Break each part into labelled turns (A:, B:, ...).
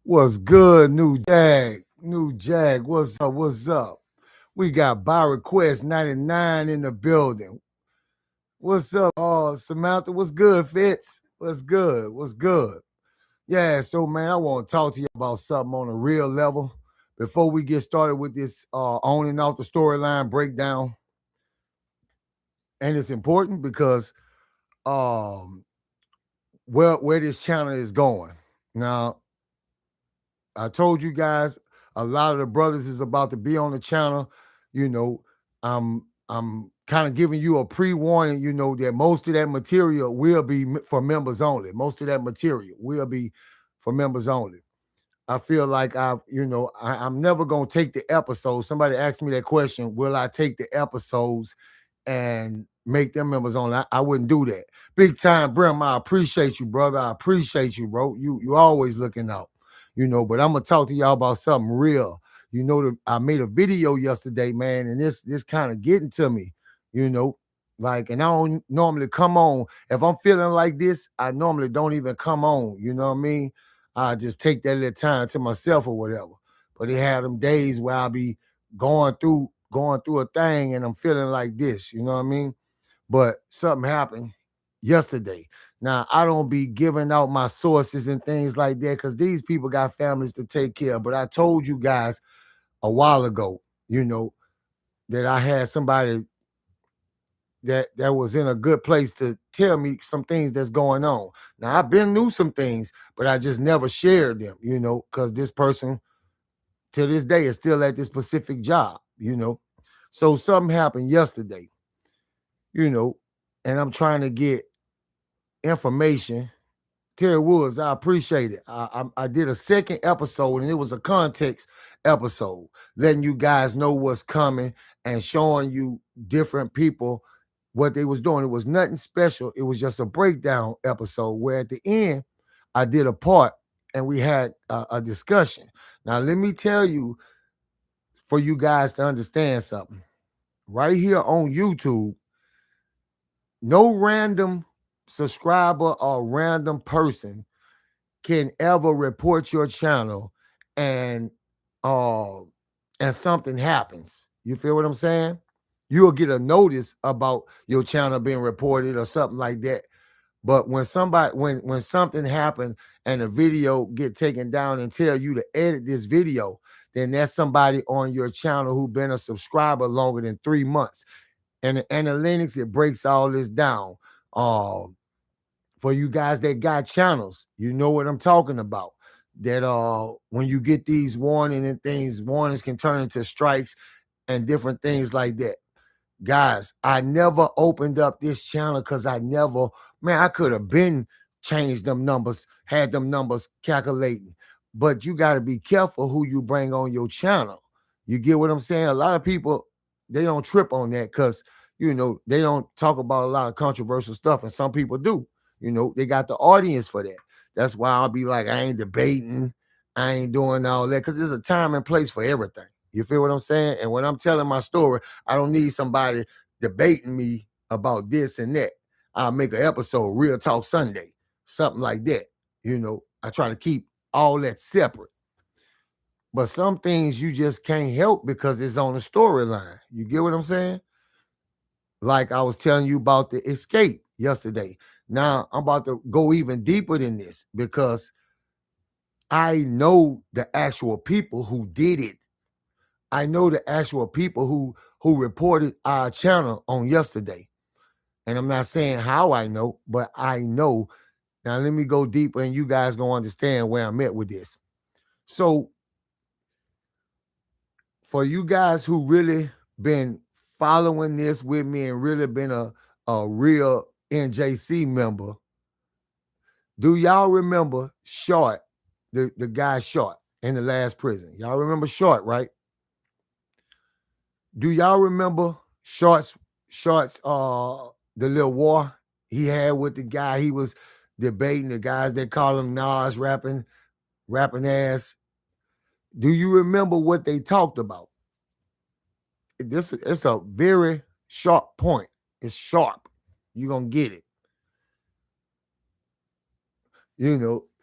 A: What's good, New Jag? New Jag, what's up? What's up? We got by request 99 in the building. What's up, Samantha? What's good, Fitz? What's good? What's good? Yeah, so man, I want to talk to you about something on a real level. Before we get started with this on and off the storyline breakdown, and it's important because um where this channel is going. Now, I told you guys a lot of the brothers is about to be on the channel. You know, I'm kind of giving you a pre-warning, that most of that material will be for members only. Most of that material will be for members only. I feel like I'm never gonna take the episodes. Somebody asked me that question: will I take the episodes and make them members only? I wouldn't do that. Big time, Brim. I appreciate you, brother. I appreciate you, bro. You always looking out, But I'm gonna talk to y'all about something real. I made a video yesterday, man, and this kind of getting to me, you know. And I don't normally come on. If I'm feeling like this, I normally don't even come on. You know what I mean? I just take that little time to myself or whatever. But it had them days where I'll be going through a thing and I'm feeling like this, you know what I mean? But something happened yesterday. Now, I don't be giving out my sources and things like that because these people got families to take care of. But I told you guys a while ago, that I had somebody that was in a good place to tell me some things that's going on. Now, I've been knew some things, but I just never shared them, because this person to this day is still at this specific job, So something happened yesterday, and I'm trying to get information. Terry Woods, I appreciate it. I did a second episode, and it was a context episode, letting you guys know what's coming and showing you different people what they was doing. It was nothing special. It was just a breakdown episode where at the end, I did a part and we had a discussion. Now, let me tell you, for you guys to understand something, right here on YouTube, no random subscriber or random person can ever report your channel and uh and something happens. You feel what I'm saying? You'll get a notice about your channel being reported or something like that. But when something happens and a video get taken down and tell you to edit this video, then that's somebody on your channel who been a subscriber longer than 3 months. And the analytics, it breaks all this down. For you guys that got channels, you know what I'm talking about. That when you get these warnings can turn into strikes and different things like that. Guys, I never opened up this channel because I could have been changed them numbers, had them numbers calculating. But you got to be careful who you bring on your channel. You get what I'm saying? A lot of people, they don't trip on that because, they don't talk about a lot of controversial stuff. And some people do. They got the audience for that. That's why I'll be like, I ain't debating. I ain't doing all that because there's a time and place for everything. You feel what I'm saying? And when I'm telling my story, I don't need somebody debating me about this and that. I'll make an episode, Real Talk Sunday, something like that. I try to keep all that separate. But some things you just can't help because it's on the storyline. You get what I'm saying? Like I was telling you about the escape yesterday. Now I'm about to go even deeper than this because I know the actual people who did it. I know the actual people who reported our channel on yesterday. And I'm not saying how I know, but I know. Now let me go deeper and you guys gonna understand where I'm at with this. So for you guys who really been following this with me and really been a real NJC member, do y'all remember Short, the guy Short in the last prison? Y'all remember Short, right? Do y'all remember Short's the little war he had with the guy he was debating, the guys that call him Nas rapping ass? Do you remember what they talked about? It's a very sharp point. It's sharp. You're gonna get it.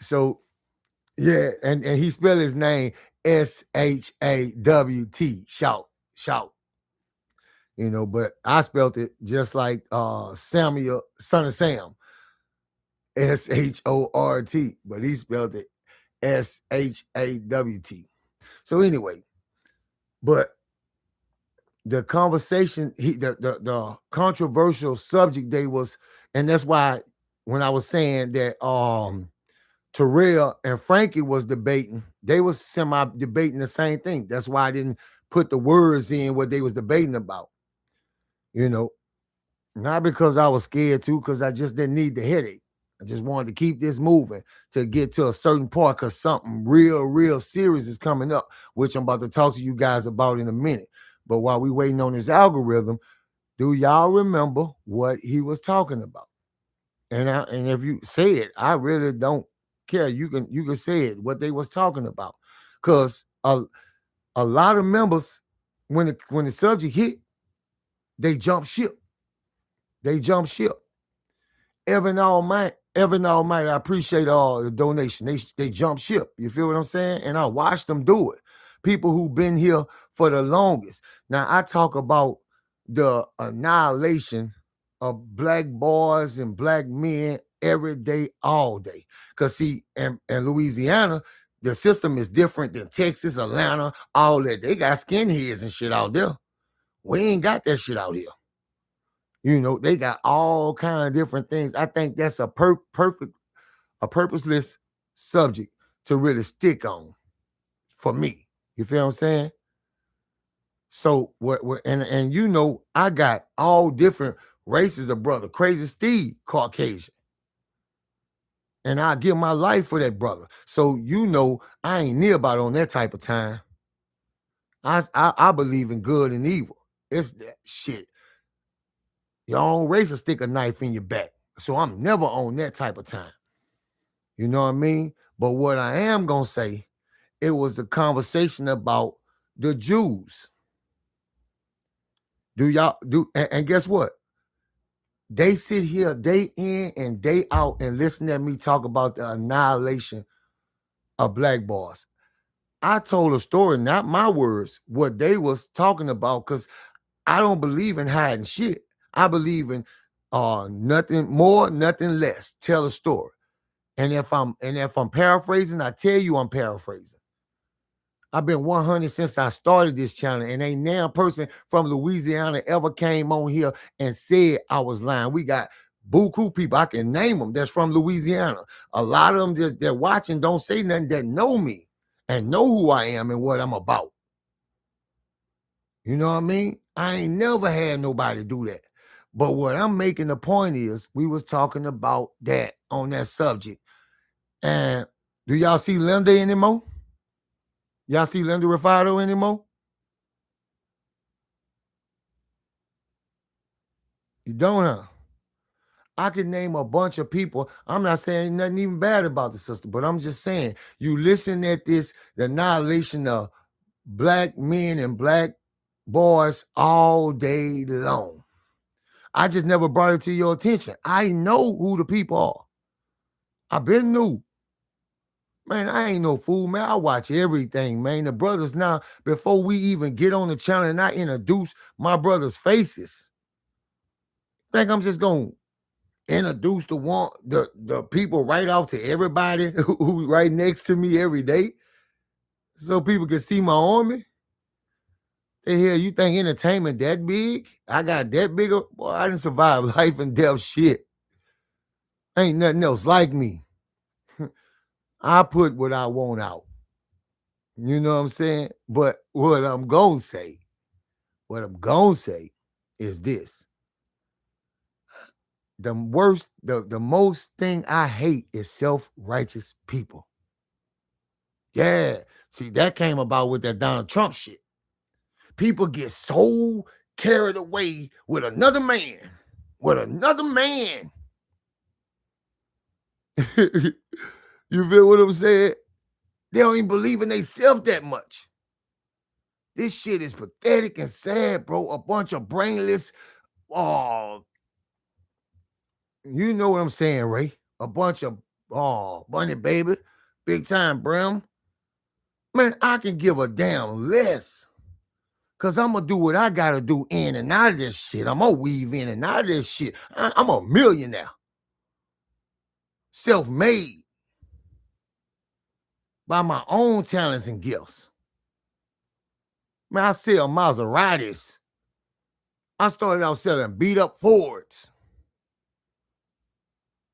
A: So Yeah, and he spelled his name Shawt, shout. You know, but I spelled it just like Samuel, son of Sam, Short, but he spelled it Shawt. So anyway, but the conversation, the controversial subject they was, and that's why when I was saying that Terrell and Frankie was debating, they was semi-debating the same thing. That's why I didn't put the words in what they was debating about. You know, not because I was scared to, because I just didn't need the headache. I just wanted to keep this moving to get to a certain part because something real serious is coming up, which I'm about to talk to you guys about in a minute. But while we waiting on this algorithm, do y'all remember what he was talking about? And if you say it, I really don't care. You can say it, what they was talking about. Because a lot of members, when the subject hit, they jump ship. They jump ship. Evan Almighty, I appreciate all the donation. They jump ship. You feel what I'm saying? And I watched them do it. People who've been here for the longest. Now I talk about the annihilation of black boys and black men every day, all day. Because see, in Louisiana, the system is different than Texas, Atlanta, all that. They got skinheads and shit out there. We ain't got that shit out here. You know, they got all kind of different things. I think that's a purposeless subject to really stick on for me. You feel what I'm saying? So and you know, I got all different races of brother. Crazy Steve, Caucasian. And I give my life for that brother. So you know, I ain't near about on that type of time. I believe in good and evil. It's that shit. Your own race will stick a knife in your back. So I'm never on that type of time. You know what I mean? But what I am going to say, it was a conversation about the Jews. And guess what? They sit here day in and day out and listen to me talk about the annihilation of black boys. I told a story, not my words, what they was talking about, because I don't believe in hiding shit. I believe in nothing more, nothing less. Tell a story. And if I'm paraphrasing, I tell you I'm paraphrasing. I've been 100 since I started this channel, and ain't now a person from Louisiana ever came on here and said I was lying. We got buku people, I can name them, that's from Louisiana. A lot of them they're watching, don't say nothing, that know me and know who I am and what I'm about. You know what I mean? I ain't never had nobody do that. But what I'm making the point is, we was talking about that on that subject. And do y'all see Linda anymore? Y'all see Linda Rafado anymore? You don't, huh? I can name a bunch of people. I'm not saying nothing even bad about the sister, but I'm just saying, you listen at this, the annihilation of black men and black boys all day long. I just never brought it to your attention. I know who the people are. I been knew. Man, I ain't no fool, man. I watch everything, man. The brothers now, before we even get on the channel and I introduce my brothers' faces, think I'm just gonna introduce the people right off to everybody who right next to me every day, so people can see my army? The hell, you think entertainment that big? I got that big? Boy, I didn't survive life and death shit. Ain't nothing else like me. I put what I want out. You know what I'm saying? But what I'm gonna say is this. The most thing I hate is self-righteous people. Yeah. See, that came about with that Donald Trump shit. People get so carried away with another man. You feel what I'm saying? They don't even believe in themselves that much. This shit is pathetic and sad, bro. A bunch of brainless, you know what I'm saying, Ray? A bunch of, bunny baby, Big time, Brim. Man, I can give a damn less. Cause I'm gonna do what I gotta do in and out of this shit. I'm gonna weave in and out of this shit. I'm a millionaire. Self-made. By my own talents and gifts. Man, I sell Maseratis. I started out selling beat up Fords.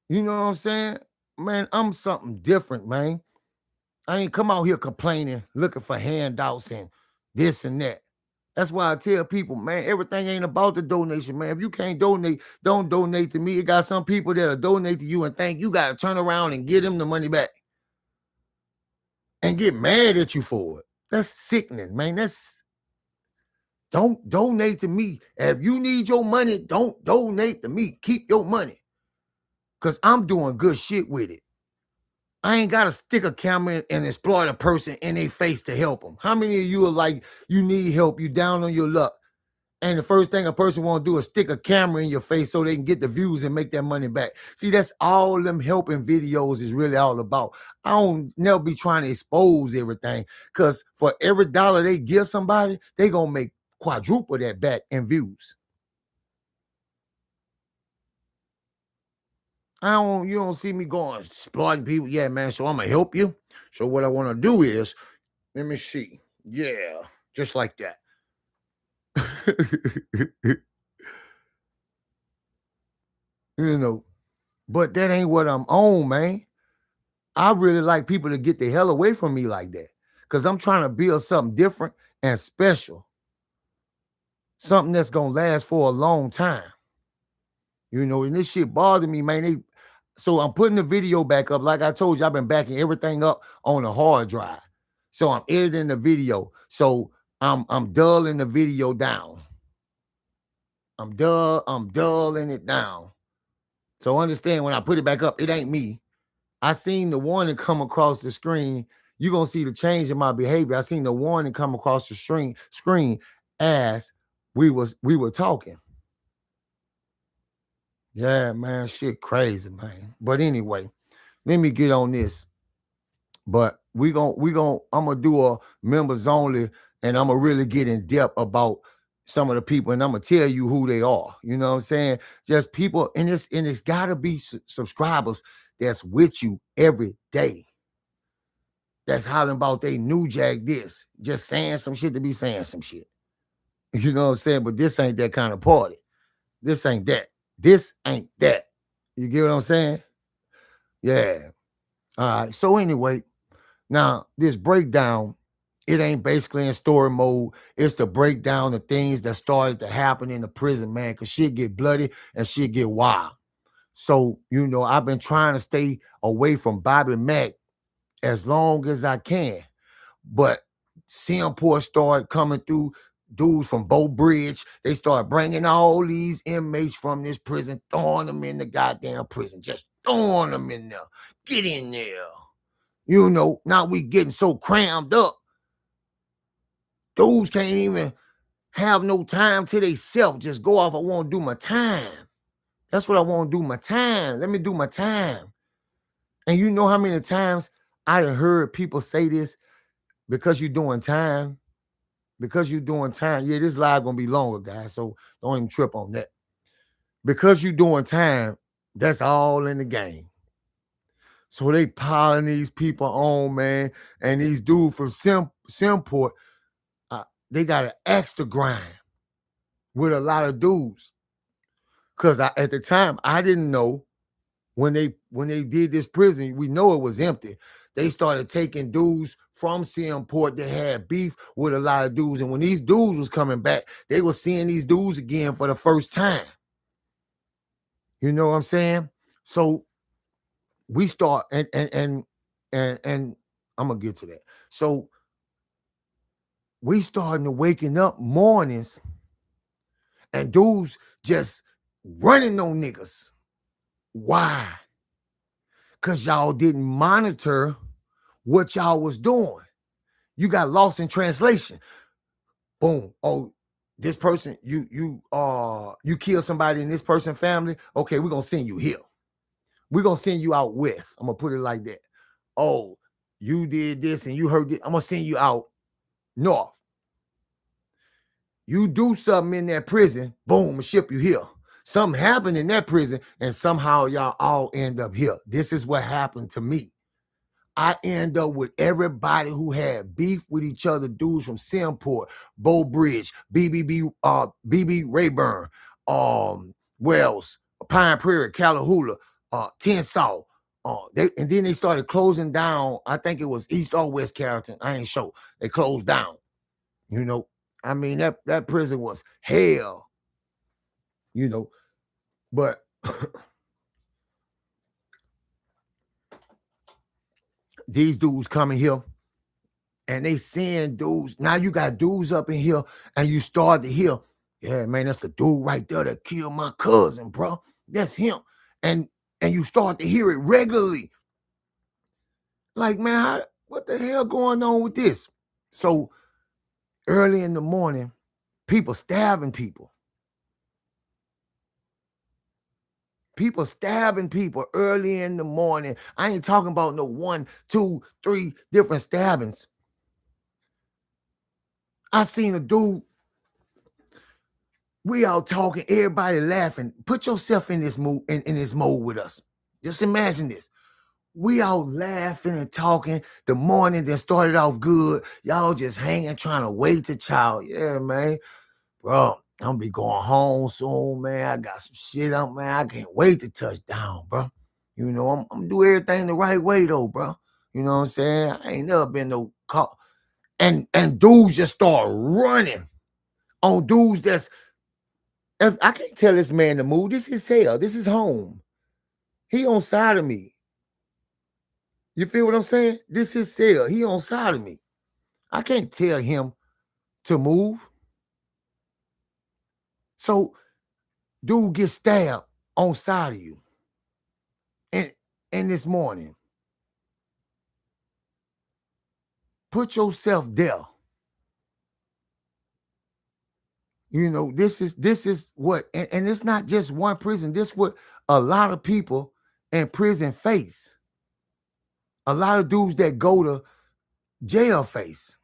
A: You know what I'm saying? Man, I'm something different, man. I ain't come out here complaining, looking for handouts and this and that. That's why I tell people, man, everything ain't about the donation, man. If you can't donate, don't donate to me. It got some people that'll donate to you and think you got to turn around and give them the money back and get mad at you for it. That's sickening, man. Don't donate to me. If you need your money, don't donate to me. Keep your money. Because I'm doing good shit with it. I ain't got to stick a camera and exploit a person in their face to help them. How many of you are like, you need help, you down on your luck, and the first thing a person want to do is stick a camera in your face so they can get the views and make their money back? See, that's all them helping videos is really all about. I don't never be trying to expose everything, because for every dollar they give somebody, they going to make quadruple that back in views. You don't see me going exploiting people. Yeah, man, so I'm going to help you. So what I want to do is, let me see. Yeah, just like that. You know, but that ain't what I'm on, man. I really like people to get the hell away from me like that, because I'm trying to build something different and special. Something that's going to last for a long time. You know, and this shit bothered me, man. So I'm putting the video back up. Like I told you, I've been backing everything up on a hard drive. So I'm editing the video. So I'm dulling the video down. I'm dulling it down. So understand, when I put it back up, it ain't me. I seen the warning come across the screen. You're gonna see the change in my behavior. I seen the warning come across the screen as we were talking. Yeah, man, shit crazy, man. But anyway, let me get on this. But I'm gonna do a members only, and I'm gonna really get in depth about some of the people, and I'm gonna tell you who they are. You know what I'm saying? Just people, and it's gotta be subscribers that's with you every day. That's hollering about they New Jack this, just saying some shit to be saying some shit. You know what I'm saying? But this ain't that kind of party. This ain't that. This ain't that. You get what I'm saying? Yeah. All right. So anyway, now this breakdown, it ain't basically in story mode. It's the breakdown of things that started to happen in the prison, man, because shit get bloody and shit get wild. So, you know, I've been trying to stay away from Bobby Mack as long as I can. But Singapore started coming through, dudes from Bow Bridge. They started bringing all these inmates from this prison, throwing them in the goddamn prison, just throwing them in there. Get in there. You know, now we getting so crammed up. Dudes can't even have no time to themselves. Just go off, I want to do my time. That's what I want to do, my time. Let me do my time. And you know how many times I done heard people say this? Because you're doing time. Because you're doing time. Yeah, this live gonna be longer, guys, so don't even trip on that. Because you're doing time, that's all in the game. So they piling these people on, man. And these dudes from Simport, they got an axe to grind with a lot of dudes. Because at the time, I didn't know when they did this prison, we know it was empty. They started taking dudes from Simport that had beef with a lot of dudes. And when these dudes was coming back, they were seeing these dudes again for the first time. You know what I'm saying? So we start, and I'm gonna get to that. So we starting to waking up mornings and dudes just running on niggas. Why? Because y'all didn't monitor what y'all was doing. You got lost in translation. Boom. Oh, this person, you killed somebody in this person's family. Okay, we're gonna send you here. We're gonna send you out west. I'm gonna put it like that. Oh, you did this and you heard this. I'm gonna send you out north. You do something in that prison, boom, and ship you here. Something happened in that prison, and somehow y'all all end up here. This is what happened to me. I end up with everybody who had beef with each other, dudes from Simport, Bow Bridge, BB Rayburn, Wells, Pine Prairie, Callahoola, Tensall. And then they started closing down. I think it was East or West Carrollton. I ain't sure. They closed down. You know, I mean, that prison was hell. You know, but these dudes coming here and they seeing dudes. Now you got dudes up in here and you start to hear, yeah, man, that's the dude right there that killed my cousin, bro. That's him. And you start to hear it regularly. Like, man, what the hell going on with this? So early in the morning, people stabbing people. People stabbing people early in the morning. I ain't talking about no 1, 2, 3 different stabbings. I seen a dude, we all talking, everybody laughing. Put yourself in this mood, in this mode with us. Just imagine this. We all laughing and talking. The morning that started off good. Y'all just hanging, trying to wait to chow. Yeah, man. Bro, I'm gonna be going home soon, man. I got some shit up, man. I can't wait to touch down, bro. You know, I'm gonna do everything the right way, though, bro. You know what I'm saying? I ain't never been no cop. And dudes just start running on dudes that's, if I can't tell this man to move. This is hell. This is home. He on side of me. You feel what I'm saying? This is hell. He on side of me. I can't tell him to move. So dude gets stabbed on side of you. And this morning, put yourself there. You know, this is what, and it's not just one prison. This is what a lot of people in prison face. A lot of dudes that go to jail face.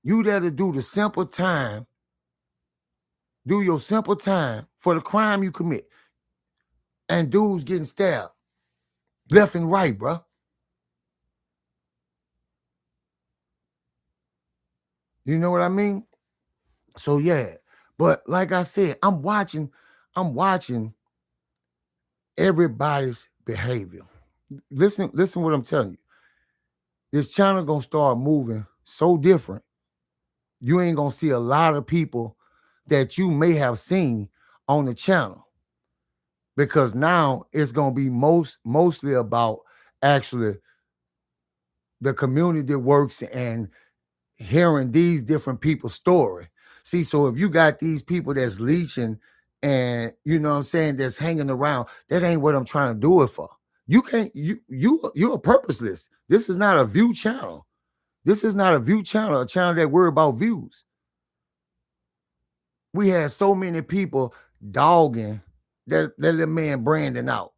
A: You there to do the simple time, do your simple time for the crime you commit. And dudes getting stabbed left and right, bro. You know what I mean? So yeah, but like I said, I'm watching everybody's behavior. Listen what I'm telling you. This channel gonna start moving so different. You ain't gonna see a lot of people that you may have seen on the channel, because now it's gonna be mostly about actually the community that works and hearing these different people's story. See, so if you got these people that's leeching and, you know what I'm saying, that's hanging around, that ain't what I'm trying to do it for. You can't, you're purposeless. This is not a view channel. This is not a view channel, a channel that worry about views. We had so many people dogging that little man Brandon out.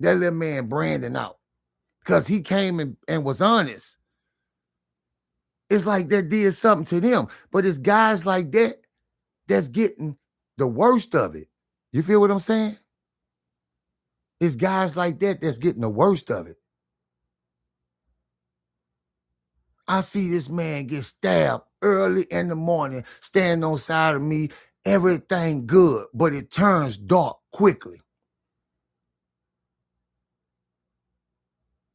A: That little man Brandon out. Because he came and was honest. It's like that did something to them. But it's guys like that that's getting the worst of it. You feel what I'm saying? It's guys like that that's getting the worst of it. I see this man get stabbed early in the morning, standing on side of me, everything good, but it turns dark quickly.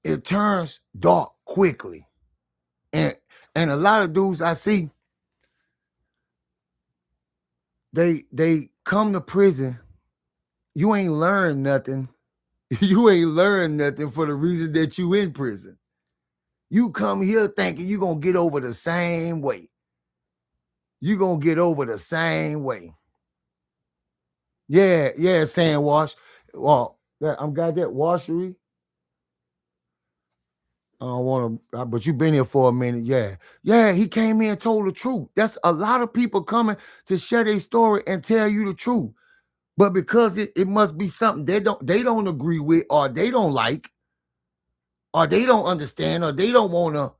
A: It turns dark quickly. And a lot of dudes I see, they come to prison. You ain't learned nothing. You ain't learned nothing for the reason that you in prison. You come here thinking you're going to get over the same way. You're going to get over the same way. Yeah, sand wash. Well, I'm got that washery. I don't want to, but you've been here for a minute. Yeah, he came in and told the truth. That's a lot of people coming to share their story and tell you the truth. But because it must be something they don't agree with or they don't like, or they don't understand, or they don't want to.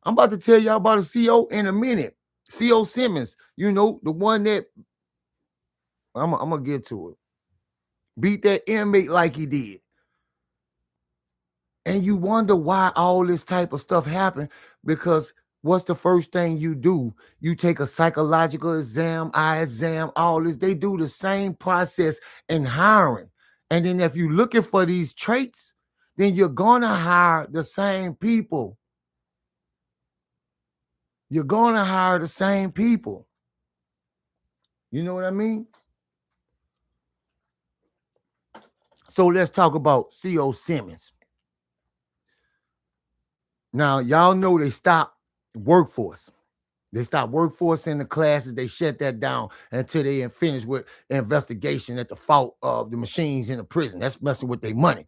A: I'm about to tell y'all about a CO in a minute. CO Simmons, you know, the one that I'm gonna get to it. Beat that inmate like he did. And you wonder why all this type of stuff happened, because what's the first thing you do? You take a psychological exam, eye exam, all this. They do the same process in hiring. And then if you're looking for these traits, then you're gonna hire the same people. You're gonna hire the same people. You know what I mean? So let's talk about CO Simmons. Now, y'all know they stopped workforce. They stopped workforce in the classes. They shut that down until they finished with investigation at the fault of the machines in the prison. That's messing with their money.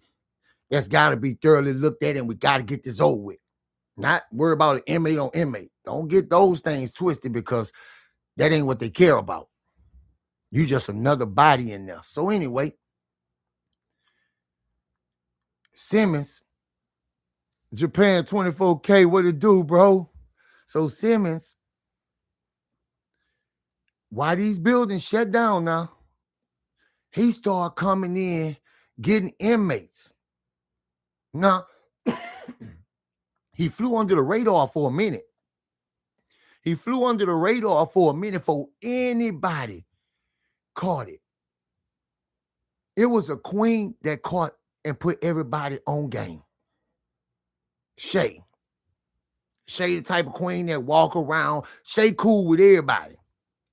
A: That's got to be thoroughly looked at, and we got to get this over with. Not worry about an inmate on inmate. Don't get those things twisted, because that ain't what they care about. You just another body in there. So anyway, Simmons, Japan 24K, what it do, bro? So Simmons, why these buildings shut down now, he started coming in, getting inmates. Now, he flew under the radar for a minute. He flew under the radar for a minute before anybody caught it. It was a queen that caught and put everybody on game. Shay. Shay, the type of queen that walk around. Shay cool with everybody.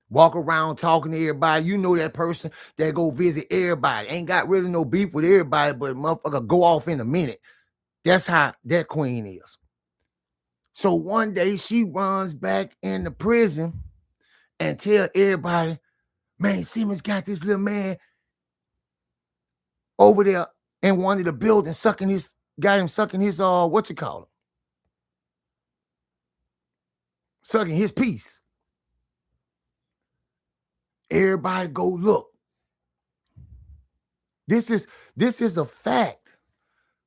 A: Walk around talking to everybody. You know that person that go visit everybody. Ain't got really no beef with everybody, but motherfucker go off in a minute. That's how that queen is. So one day she runs back in the prison and tell everybody, man, Simmons got this little man over there in one of the buildings got him sucking his what you call him? Sucking his piece. Everybody go look. This is a fact.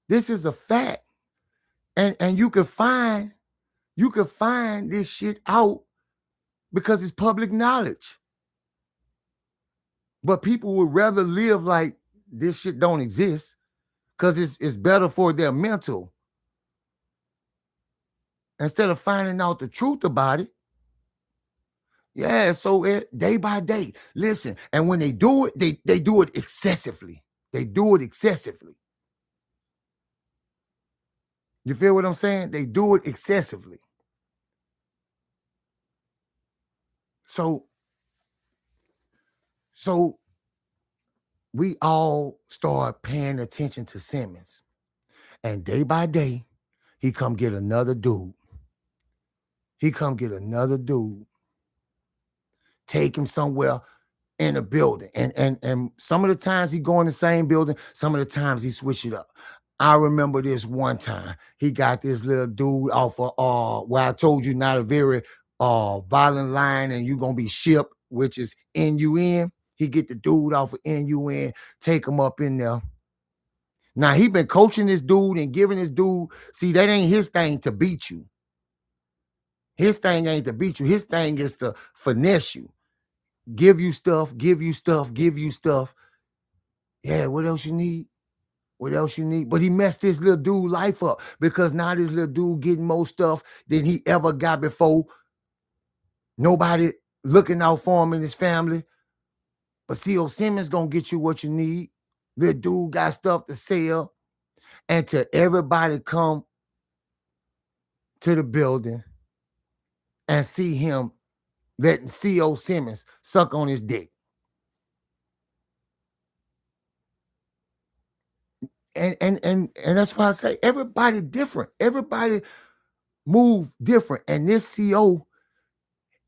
A: This is a fact. And you can find this shit out because it's public knowledge. But people would rather live like this shit don't exist, because it's better for their mental, instead of finding out the truth about it. Yeah, so day by day. Listen, and when they do it, they do it excessively. They do it excessively. You feel what I'm saying? They do it excessively. So we all start paying attention to Simmons. And day by day, he come get another dude. Take him somewhere in a building. And some of the times he go in the same building, some of the times he switch it up. I remember this one time. He got this little dude off of where I told you not a very violent line, and you gonna be shipped, which is NUN. He get the dude off of NUN, take him up in there. Now he been coaching this dude and giving this dude, see, that ain't his thing to beat you. His thing ain't to beat you. His thing is to finesse you. Give you stuff. Yeah, what else you need? But he messed this little dude life up, because now this little dude getting more stuff than he ever got before. Nobody looking out for him in his family. But CO Simmons gonna get you what you need. Little dude got stuff to sell. And to everybody come to the building and see him letting CO Simmons suck on his dick. And that's why I say everybody different. Everybody move different. And this CO,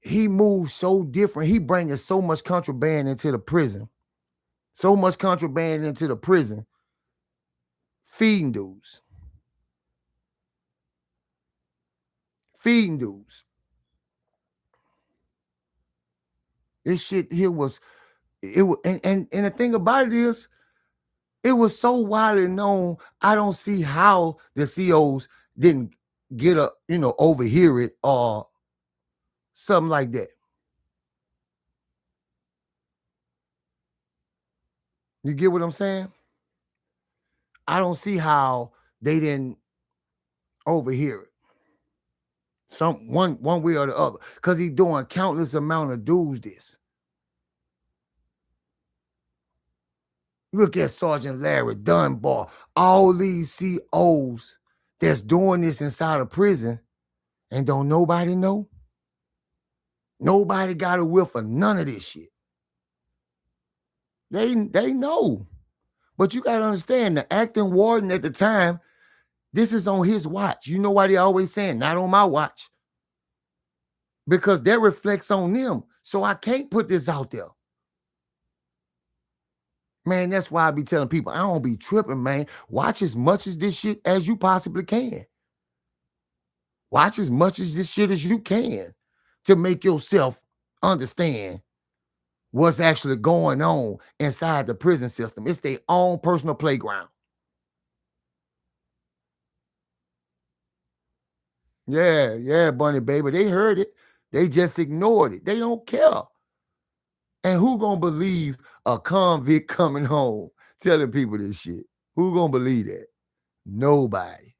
A: he moves so different. He bringing so much contraband into the prison. Feeding dudes. This shit here was, and the thing about it is, It was so widely known. I don't see how the COs didn't get a, overhear it or something like that. You get what I'm saying? I don't see how they didn't overhear it. One way or the other. Because he's doing countless amount of dudes this. Look at Sergeant Larry Dunbar. All these COs that's doing this inside of prison, and don't nobody know? Nobody got a whiff of none of this shit. They know. But you got to understand, the acting warden at the time, this is on his watch. You know why they always saying, not on my watch? Because that reflects on them. So I can't put this out there. Man, that's why I be telling people, I don't be tripping, man. Watch as much of this shit as you possibly can. Watch as much of this shit as you can to make yourself understand what's actually going on inside the prison system. It's their own personal playground. Yeah, Bunny Baby. They heard it. They just ignored it. They don't care. And who gonna believe a convict coming home telling people this shit? Who gonna believe that? Nobody.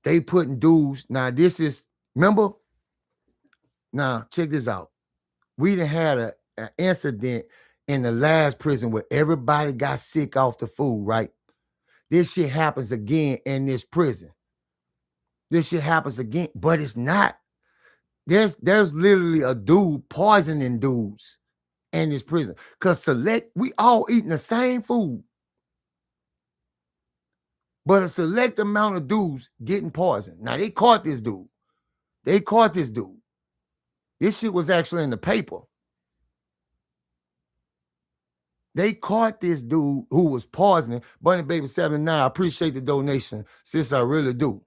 A: They putting dudes. Now this is, remember? Now check this out. We done had an incident in the last prison where everybody got sick off the food, right? This shit happens again in this prison. This shit happens again, but it's not. There's literally a dude poisoning dudes in this prison. Because we all eating the same food. But a select amount of dudes getting poisoned. Now, they caught this dude. This shit was actually in the paper. They caught this dude who was poisoning. Bunny Baby 79, I appreciate the donation. Sis, I really do.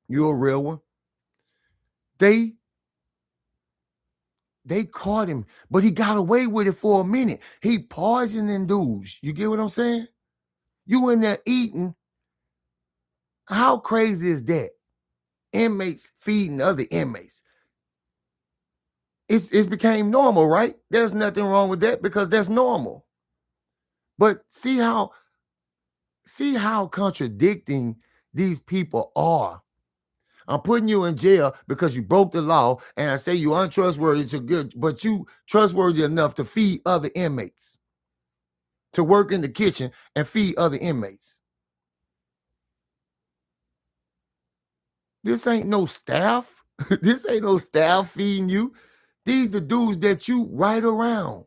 A: You're a real one. They caught him, but he got away with it for a minute. He poisoning dudes. You get what I'm saying? You in there eating. How crazy is that? Inmates feeding other inmates. It became normal, right? There's nothing wrong with that because that's normal. But see how contradicting these people are. I'm putting you in jail because you broke the law, and I say you're untrustworthy to good, but you trustworthy enough to feed other inmates, to work in the kitchen and feed other inmates. This ain't no staff. This ain't no staff feeding you. These the dudes that you right around.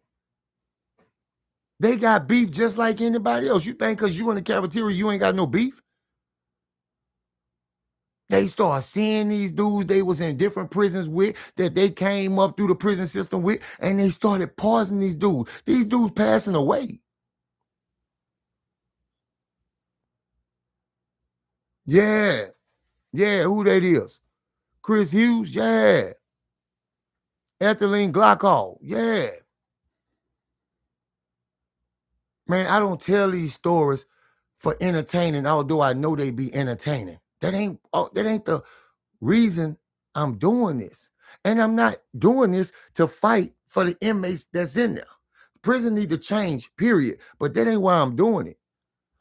A: They got beef just like anybody else. You think because you in the cafeteria, you ain't got no beef? They start seeing these dudes they was in different prisons with, that they came up through the prison system with, and they started poisoning these dudes. These dudes passing away. Yeah, who that is? Chris Hughes, yeah. Ethylene glycol, yeah. Man, I don't tell these stories for entertaining, although I know they be entertaining. That ain't the reason I'm doing this. And I'm not doing this to fight for the inmates that's in there. Prison need to change, period. But that ain't why I'm doing it.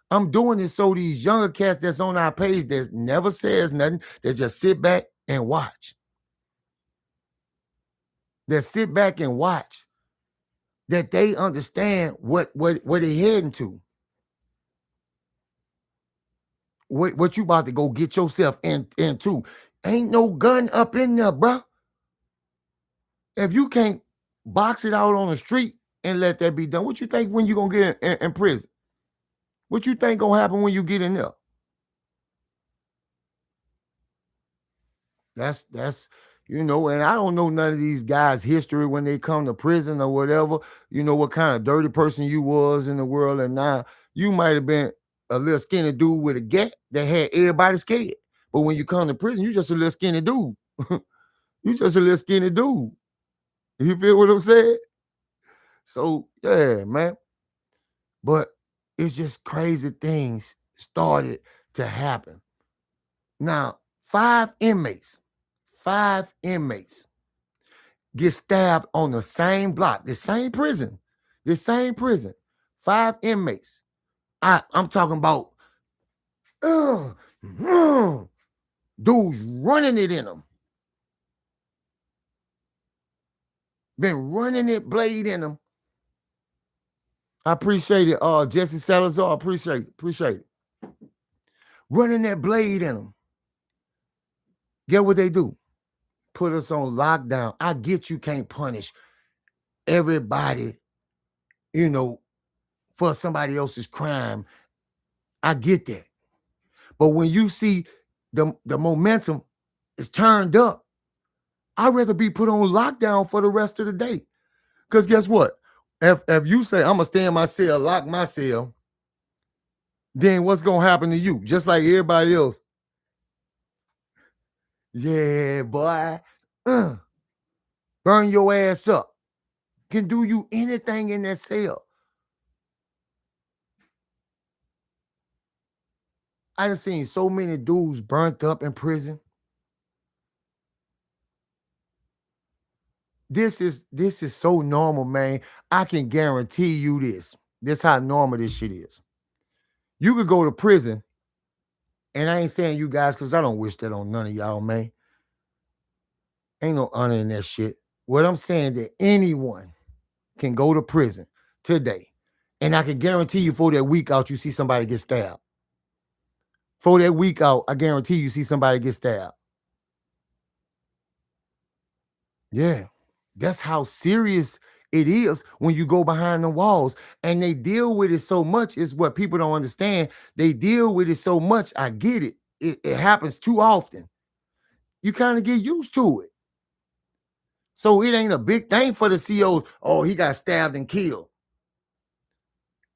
A: I'm doing it so these younger cats that's on our page that never says nothing, that just sit back and watch. That sit back and watch. That they understand what they're heading to. What you about to go get yourself into. Ain't no gun up in there, bruh. If you can't box it out on the street and let that be done, what you think when you gonna get in prison? What you think gonna happen when you get in there? That's and I don't know none of these guys' history when they come to prison or whatever. You know what kind of dirty person you was in the world, and now you might have been a little skinny dude with a gat that had everybody scared. But when you come to prison, you just a little skinny dude. You just a little skinny dude. You feel what I'm saying? So yeah, man. But it's just crazy things started to happen. Now, five inmates get stabbed on the same block, the same prison, the same prison. Five inmates. I'm talking about uh, dudes running it in them. Been running it blade in them. I appreciate it. Jesse Salazar, appreciate it. Running that blade in them. Get what they do? Put us on lockdown. I get you can't punish everybody, for somebody else's crime. I get that. But when you see the momentum is turned up, I'd rather be put on lockdown for the rest of the day. Because guess what? If you say, I'm going to stay in my cell, lock my cell, then what's going to happen to you? Just like everybody else. Yeah, boy. Burn your ass up. Can do you anything in that cell. I done seen so many dudes burnt up in prison. This is so normal, man. I can guarantee you this. This how normal this shit is. You could go to prison, and I ain't saying you guys because I don't wish that on none of y'all, man. Ain't no honor in that shit. What I'm saying that anyone can go to prison today, and I can guarantee you for that week out, you see somebody get stabbed. For that week out, I guarantee you see somebody get stabbed. Yeah, that's how serious it is when you go behind the walls, and they deal with it so much. Is what people don't understand. They deal with it so much. I get it. It happens too often. You kind of get used to it. So it ain't a big thing for the COs. Oh, he got stabbed and killed.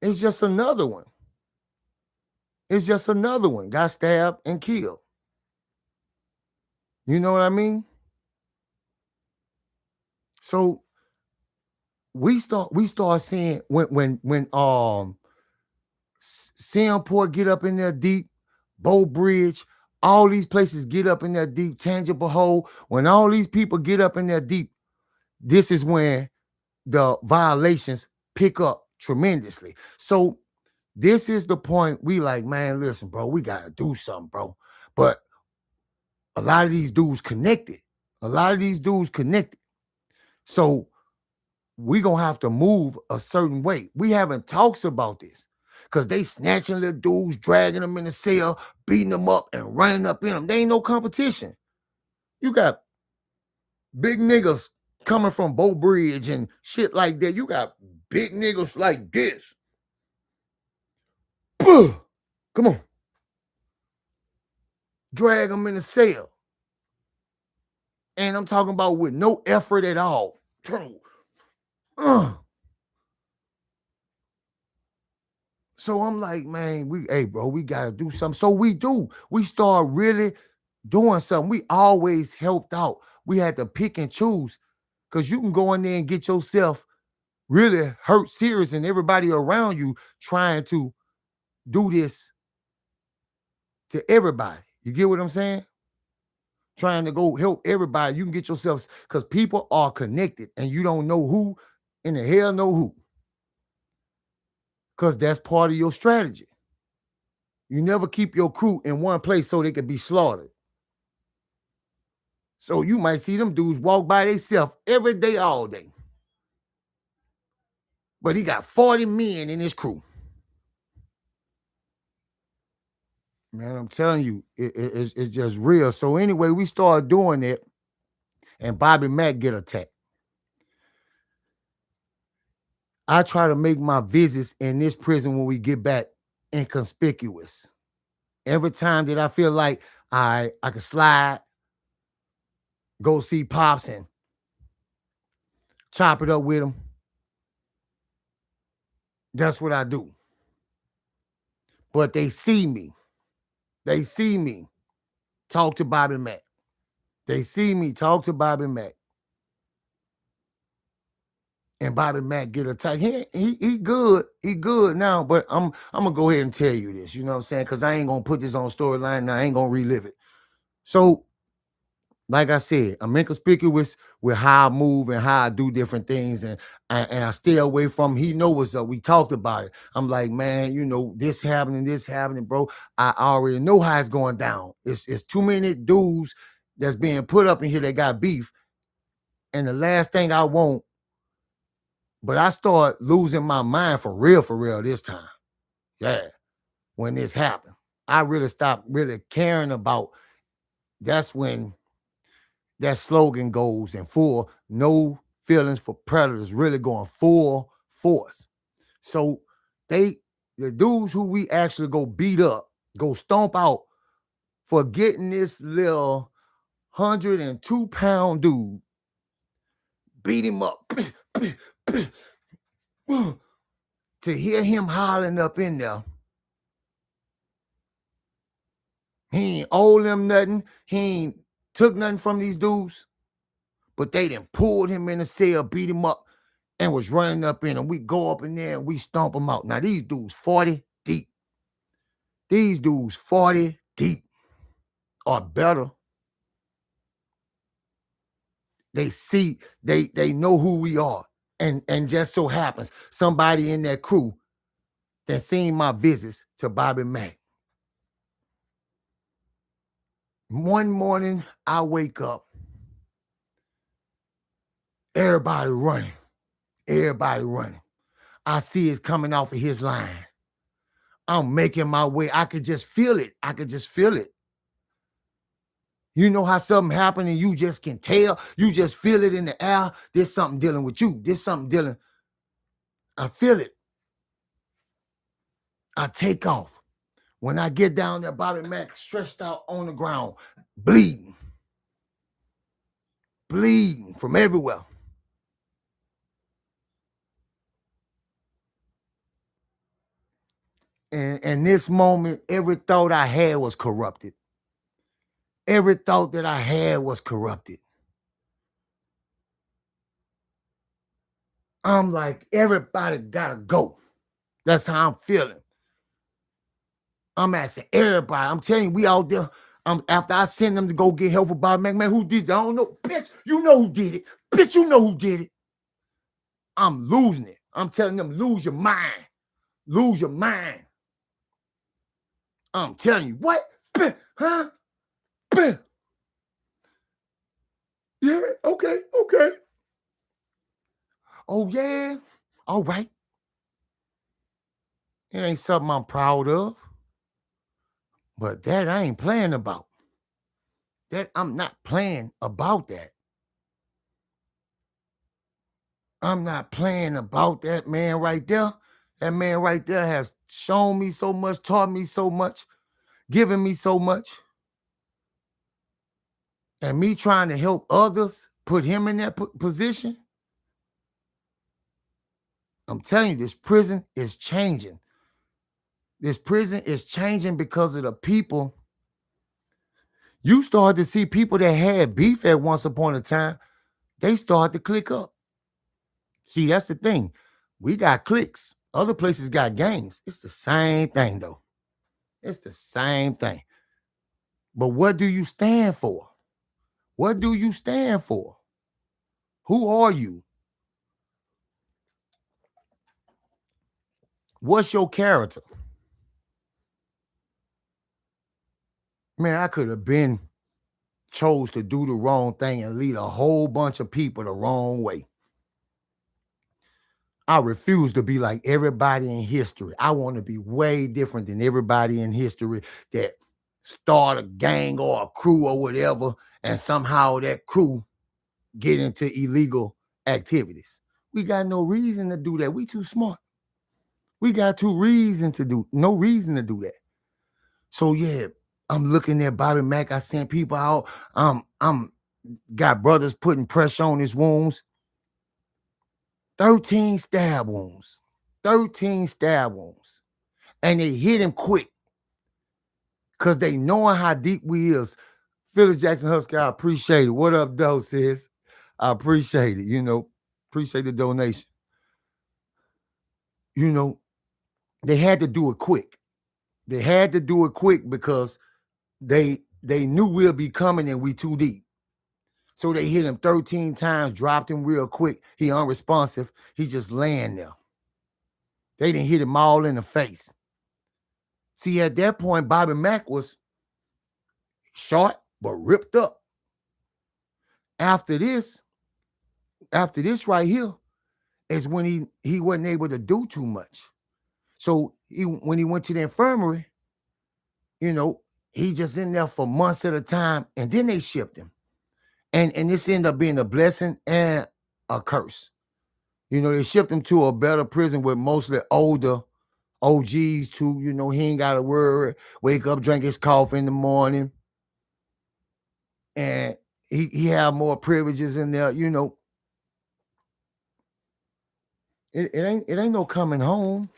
A: It's just another one. It's just another one. Got stabbed and killed. You know what I mean? So we start seeing when Sandport get up in there deep, Bow Bridge, all these places get up in there deep, Tangible Hole. When all these people get up in there deep, this is when the violations pick up tremendously. So this is the point we like, man, listen, bro, we got to do something, bro. But a lot of these dudes connected. So we going to have to move a certain way. We having talks about this because they snatching little dudes, dragging them in the cell, beating them up and running up in them. They ain't no competition. You got big niggas coming from Bow Bridge and shit like that. You got big niggas like this. Come on. Drag them in the cell. And I'm talking about with no effort at all. So I'm like, man, hey, bro, we got to do something. So we do. We start really doing something. We always helped out. We had to pick and choose because you can go in there and get yourself really hurt serious and everybody around you trying to do this to everybody. You get what I'm saying? Trying to go help everybody. You can get yourself, because people are connected and you don't know who in the hell know who. Because that's part of your strategy. You never keep your crew in one place so they can be slaughtered. So you might see them dudes walk by themselves every day, all day. But he got 40 men in his crew. Man, I'm telling you, it's just real. So anyway, we started doing it, and Bobby Mack get attacked. I try to make my visits in this prison when we get back inconspicuous. Every time that I feel like I can slide, go see Pops and chop it up with him, that's what I do. But they see me. They see me talk to Bobby Mack. They see me talk to Bobby Mack. And Bobby Mack get attacked. He good. He good now, but I'm gonna go ahead and tell you this. You know what I'm saying? Because I ain't gonna put this on storyline now. I ain't gonna relive it. So, like I said, I'm inconspicuous with how I move and how I do different things, and I stay away from. He know what's up. We talked about it. I'm like, man, you know, this happening, bro. I already know how it's going down. It's too many dudes that's being put up in here that got beef, and the last thing I want. But I start losing my mind for real this time. Yeah, when this happened, I really stopped really caring about. That's when that slogan goes in full, no feelings for predators, really going full force. So the dudes who we actually go beat up, go stomp out for getting this little 102-pound dude, beat him up. To hear him hollering up in there, he ain't owe them nothing. He ain't took nothing from these dudes, but they done pulled him in the cell, beat him up, and was running up in him. We go up in there and we stomp him out. Now, these dudes 40 deep. These dudes 40 deep or better. They see, they know who we are. And just so happens, somebody in that crew that seen my visits to Bobby Mack. One morning, I wake up. Everybody running. Everybody running. I see it's coming off of his line. I'm making my way. I could just feel it. I could just feel it. You know how something happened and you just can tell. You just feel it in the air. There's something dealing with you. There's something dealing. I feel it. I take off. When I get down there, Bobby Mack stretched out on the ground, bleeding. Bleeding from everywhere. And in this moment, every thought I had was corrupted. Every thought that I had was corrupted. I'm like, everybody gotta go. That's how I'm feeling. I'm asking everybody. I'm telling you, we out there. After I send them to go get help for Bob Mack, man, who did it? I don't know. Bitch, you know who did it. Bitch, you know who did it. I'm losing it. I'm telling them, lose your mind. Lose your mind. I'm telling you, what? Huh? Yeah, okay. Oh, yeah. All right. It ain't something I'm proud of. But that I ain't playing about. That I'm not playing about that. I'm not playing about that man right there. That man right there has shown me so much, taught me so much, given me so much. And me trying to help others put him in that position. I'm telling you, this prison is changing. This prison is changing because of the people. You start to see people that had beef at once upon a time, they start to click up. See, that's the thing. We got cliques. Other places got gangs. It's the same thing, though. It's the same thing. But what do you stand for? What do you stand for? Who are you? What's your character? Man, I could have been chose to do the wrong thing and lead a whole bunch of people the wrong way. I refuse to be like everybody in history. I want to be way different than everybody in history that start a gang or a crew or whatever, and somehow that crew get into illegal activities. We got no reason to do that. We too smart. We got no reason to do that. So yeah, I'm looking at Bobby Mack. I sent people out. I'm got brothers putting pressure on his wounds. 13 stab wounds. 13 stab wounds. And they hit him quick. Because they knowing how deep we is. Phyllis Jackson Husky, I appreciate it. What up, though, sis? I appreciate it, Appreciate the donation. You know, they had to do it quick. They had to do it quick because they knew we'll be coming and we too deep. So they hit him 13 times, dropped him real quick. He unresponsive. He just laying there. They didn't hit him all in the face. See, at that point, Bobby Mack was short but ripped up. After this right here is when he wasn't able to do too much. So when he went to the infirmary, you know, he just in there for months at a time, and then they shipped him. And this ended up being a blessing and a curse. You know, they shipped him to a better prison with mostly older OGs too. You know, he ain't got to worry, wake up, drink his coffee in the morning. And he have more privileges in there, you know. It ain't no coming home.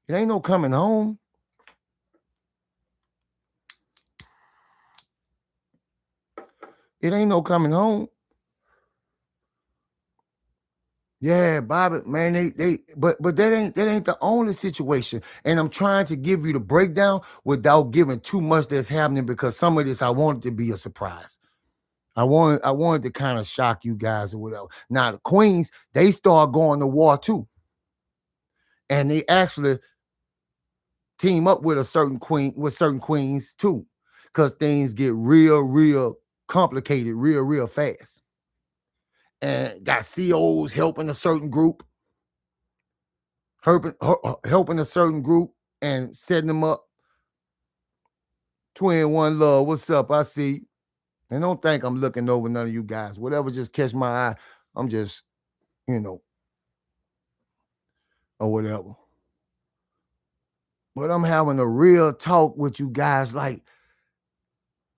A: It ain't no coming home. It ain't no coming home. Yeah, Bobby, man, but that ain't the only situation. And I'm trying to give you the breakdown without giving too much that's happening, because some of this I want it to be a surprise. I wanted to kind of shock you guys or whatever. Now the Queens, they start going to war too. And they actually team up with certain queens too, because things get real complicated real fast. And got COs helping a certain group, helping a certain group and setting them up. Twin One Love, what's up? I see you. And don't think I'm looking over none of you guys. Whatever just catch my eye, I'm just, you know, or whatever. But I'm having a real talk with you guys. Like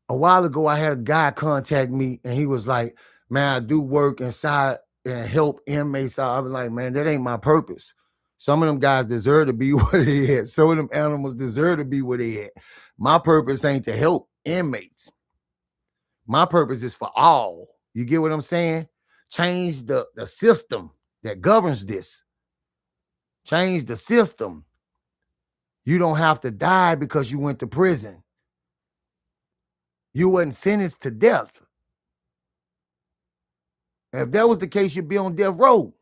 A: a while ago, I had a guy contact me and he was like, man, I do work inside and help inmates. I was like, man, that ain't my purpose. Some of them guys deserve to be where they at. Some of them animals deserve to be where they at. My purpose ain't to help inmates. My purpose is for all. You get what I'm saying? Change the system that governs this. Change the system. You don't have to die because you went to prison. You wasn't sentenced to death. If that was the case, you'd be on death row.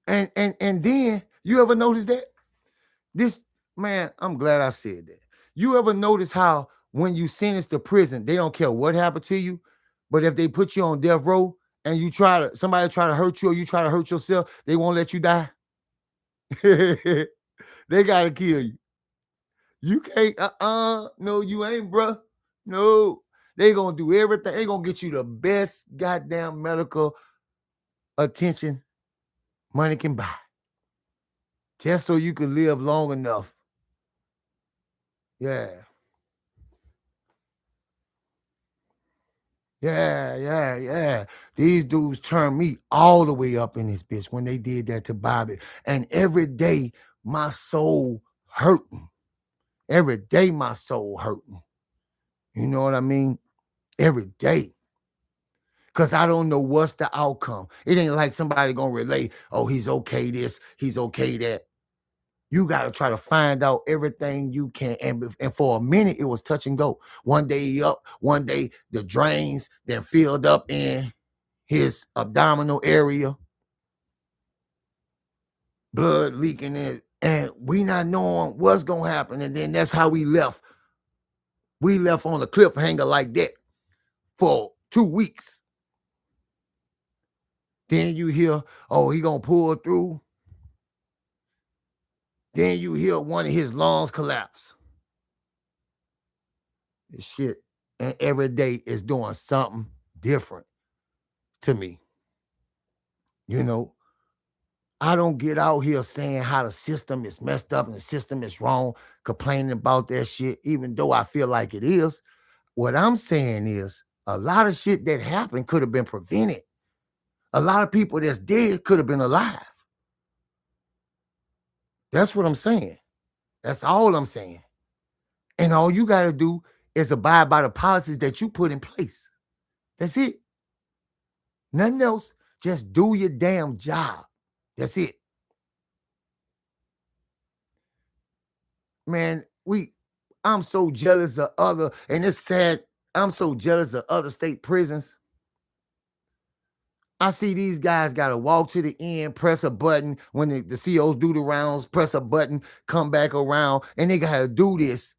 A: And then you ever notice that? This, man, I'm glad I said that. You ever notice how when you sentenced to prison, they don't care what happened to you, but if they put you on death row and somebody try to hurt you or you try to hurt yourself, they won't let you die. They gotta kill you. You can't, no, you ain't, bruh. No, they gonna do everything. They gonna get you the best goddamn medical attention money can buy, just so you can live long enough. Yeah. These dudes turned me all the way up in this bitch when they did that to Bobby. And every day, my soul hurting. Every day, my soul hurting. You know what I mean? Every day. Because I don't know what's the outcome. It ain't like somebody gonna relate, oh, he's okay this, he's okay that. You got to try to find out everything you can. And for a minute, it was touch and go. One day he up, one day the drains then filled up in his abdominal area. Blood leaking in. And we not knowing what's going to happen. And then that's how we left. We left on a cliffhanger like that for 2 weeks. Then you hear, oh, he going to pull through. Then you hear one of his lungs collapse. This shit, and every day is doing something different to me. You know, I don't get out here saying how the system is messed up and the system is wrong, complaining about that shit, even though I feel like it is. What I'm saying is a lot of shit that happened could have been prevented. A lot of people that's dead could have been alive. That's what I'm saying. That's all I'm saying. And all you got to do is abide by the policies that you put in place. That's it. Nothing else. Just do your damn job. That's it. Man, I'm so jealous of other, and it's sad, I'm so jealous of other state prisons. I see these guys got to walk to the end, press a button when the COs do the rounds, press a button, come back around, and they got to do this.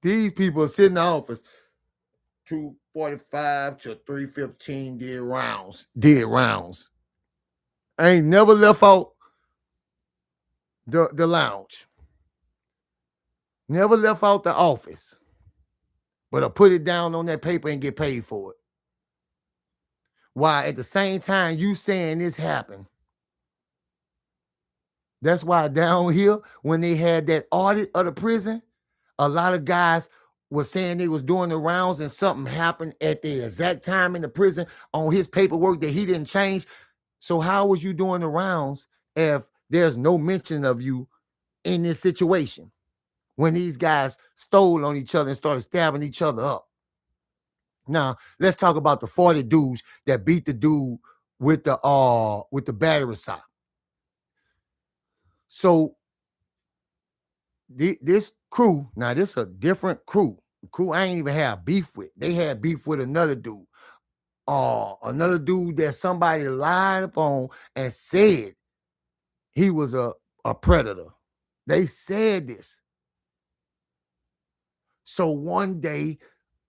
A: These people sit in the office, 2:45 to 3:15 did rounds. I ain't never left out the lounge. Never left out the office. But I put it down on that paper and get paid for it. While at the same time you saying this happened. That's why down here, when they had that audit of the prison, a lot of guys were saying they was doing the rounds and something happened at the exact time in the prison on his paperwork that he didn't change. So how was you doing the rounds if there's no mention of you in this situation when these guys stole on each other and started stabbing each other up? Now, let's talk about the 40 dudes that beat the dude with the battery sock. So this crew, now this a different crew. Crew I ain't even have beef with. They had beef with another dude. Another dude that somebody lied upon and said he was a predator. They said this. So one day,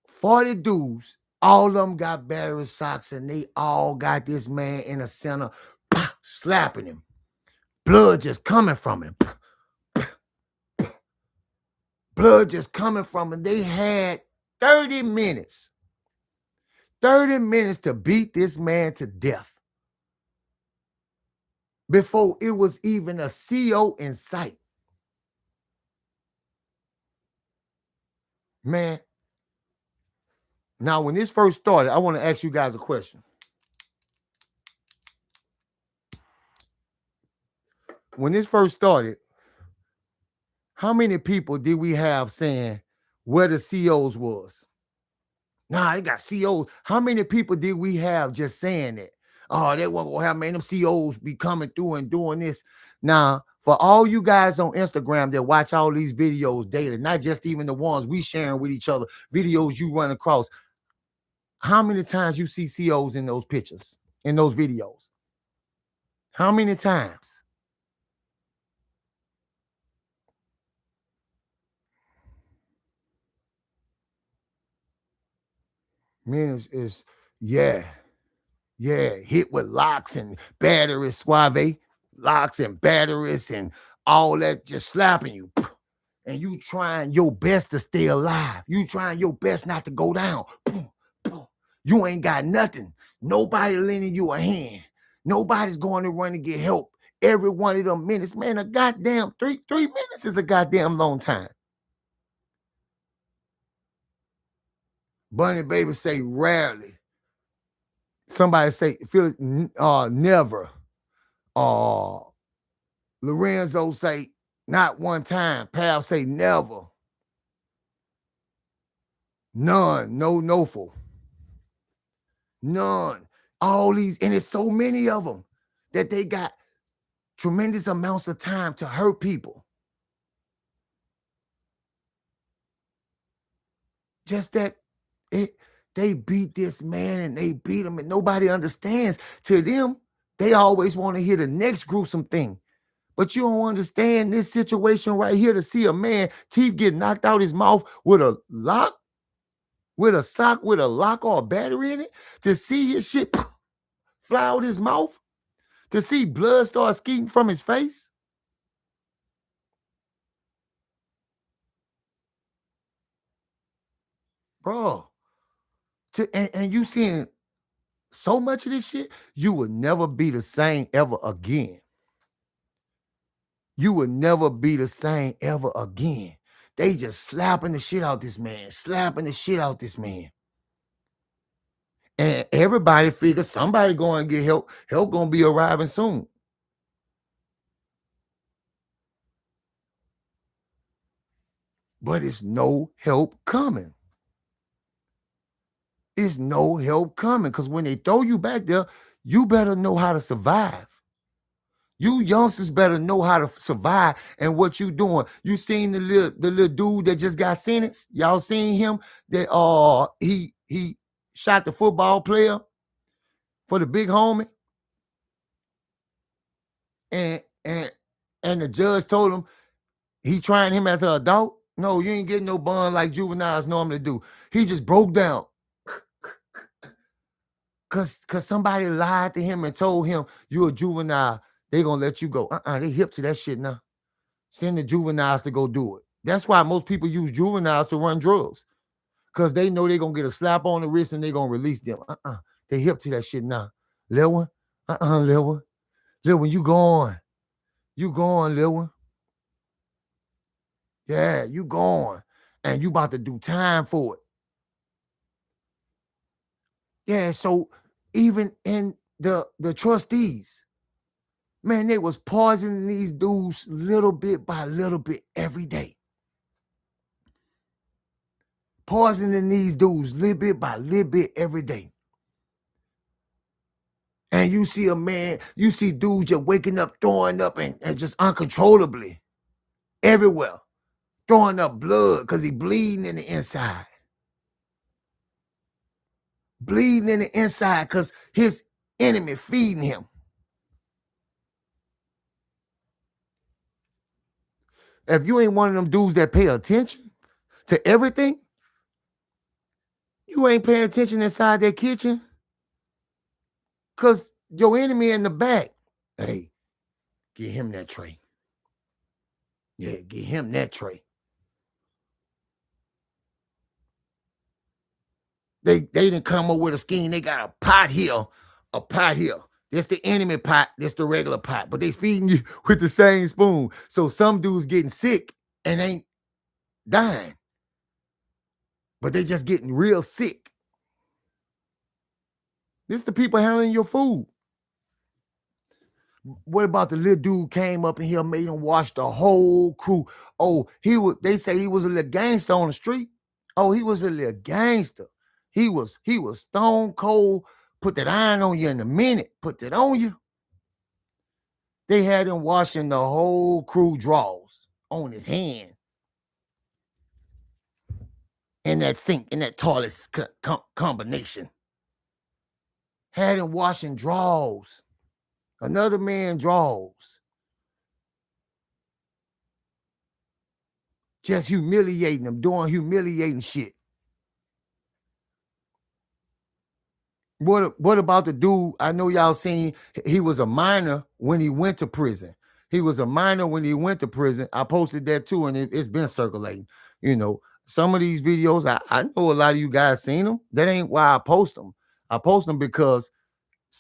A: 40 dudes, all of them got battery socks, and they all got this man in the center, slapping him. Blood just coming from him. Blood just coming from him. They had 30 minutes. 30 minutes to beat this man to death before it was even a CO in sight. Man, now when this first started, I want to ask you guys a question. When this first started, how many people did we have saying where the COs was? Nah, they got COs. How many people did we have just saying that? Oh, they wasn't gonna have, man, them COs be coming through and doing this. Now, for all you guys on Instagram that watch all these videos daily, not just even the ones we sharing with each other, videos you run across, how many times you see COs in those pictures, in those videos? How many times? Man, is yeah, hit with locks and batteries, suave, locks and batteries and all that, just slapping you. And you trying your best to stay alive. You trying your best not to go down. You ain't got nothing. Nobody lending you a hand. Nobody's going to run and get help. Every one of them minutes, man, a goddamn 3 minutes is a goddamn long time. Bunny Baby say rarely. Somebody say never. Lorenzo say not one time. Pal say never. None. No for. None. All these, and it's so many of them that they got tremendous amounts of time to hurt people. Just that they beat this man and they beat him, and nobody understands. To them, they always want to hear the next gruesome thing. But you don't understand this situation right here, to see a man teeth get knocked out his mouth with a lock, with a sock, with a lock or a battery in it, to see his shit fly out his mouth, to see blood start skeeting from his face. Bro, and you seeing so much of this shit, you will never be the same ever again. You will never be the same ever again. They just slapping the shit out this man, slapping the shit out this man. And everybody figures somebody going to get help. Help going to be arriving soon. But it's no help coming. It's no help coming, because when they throw you back there, you better know how to survive. You youngsters better know how to survive. And what you doing? You seen the little dude that just got sentenced? Y'all seen him? That he shot the football player for the big homie, and the judge told him he trying him as an adult. No, you ain't getting no bond like juveniles normally do. He just broke down. Cause somebody lied to him and told him you a juvenile, they gonna let you go. They hip to that shit now. Send the juveniles to go do it. That's why most people use juveniles to run drugs. Cause they know they gonna get a slap on the wrist and they gonna release them. They hip to that shit now. Lil one, Lil one. Lil one, you gone. You gone, Lil one. Yeah, you gone. And you about to do time for it. Yeah, so even in the trustees, man, they was poisoning these dudes little bit by little bit every day. Poisoning these dudes little bit by little bit every day. And you see a man, you see dudes just waking up, throwing up and just uncontrollably everywhere. Throwing up blood because he bleeding in the inside. Bleeding in the inside because his enemy feeding him. If you ain't one of them dudes that pay attention to everything, you ain't paying attention inside that kitchen, because your enemy in the back, hey, get him that tray. Yeah, get him that tray. They didn't come up with a scheme. They got a pot here. That's the enemy pot. That's the regular pot. But they feeding you with the same spoon. So some dudes getting sick and ain't dying, but they just getting real sick. This the people handling your food. What about the little dude came up in here, made him wash the whole crew? Oh, they say he was a little gangster on the street. Oh, he was a little gangster. He was stone cold, put that iron on you in a minute, put that on you. They had him washing the whole crew drawers on his hand. In that sink, in that toilet combination. Had him washing drawers. Another man drawers. Just humiliating them, doing humiliating shit. What about the dude? I know y'all seen, he was a minor when he went to prison. He was a minor when he went to prison. I posted that too, and it's been circulating. You know, some of these videos, I know a lot of you guys seen them. That ain't why I post them. I post them because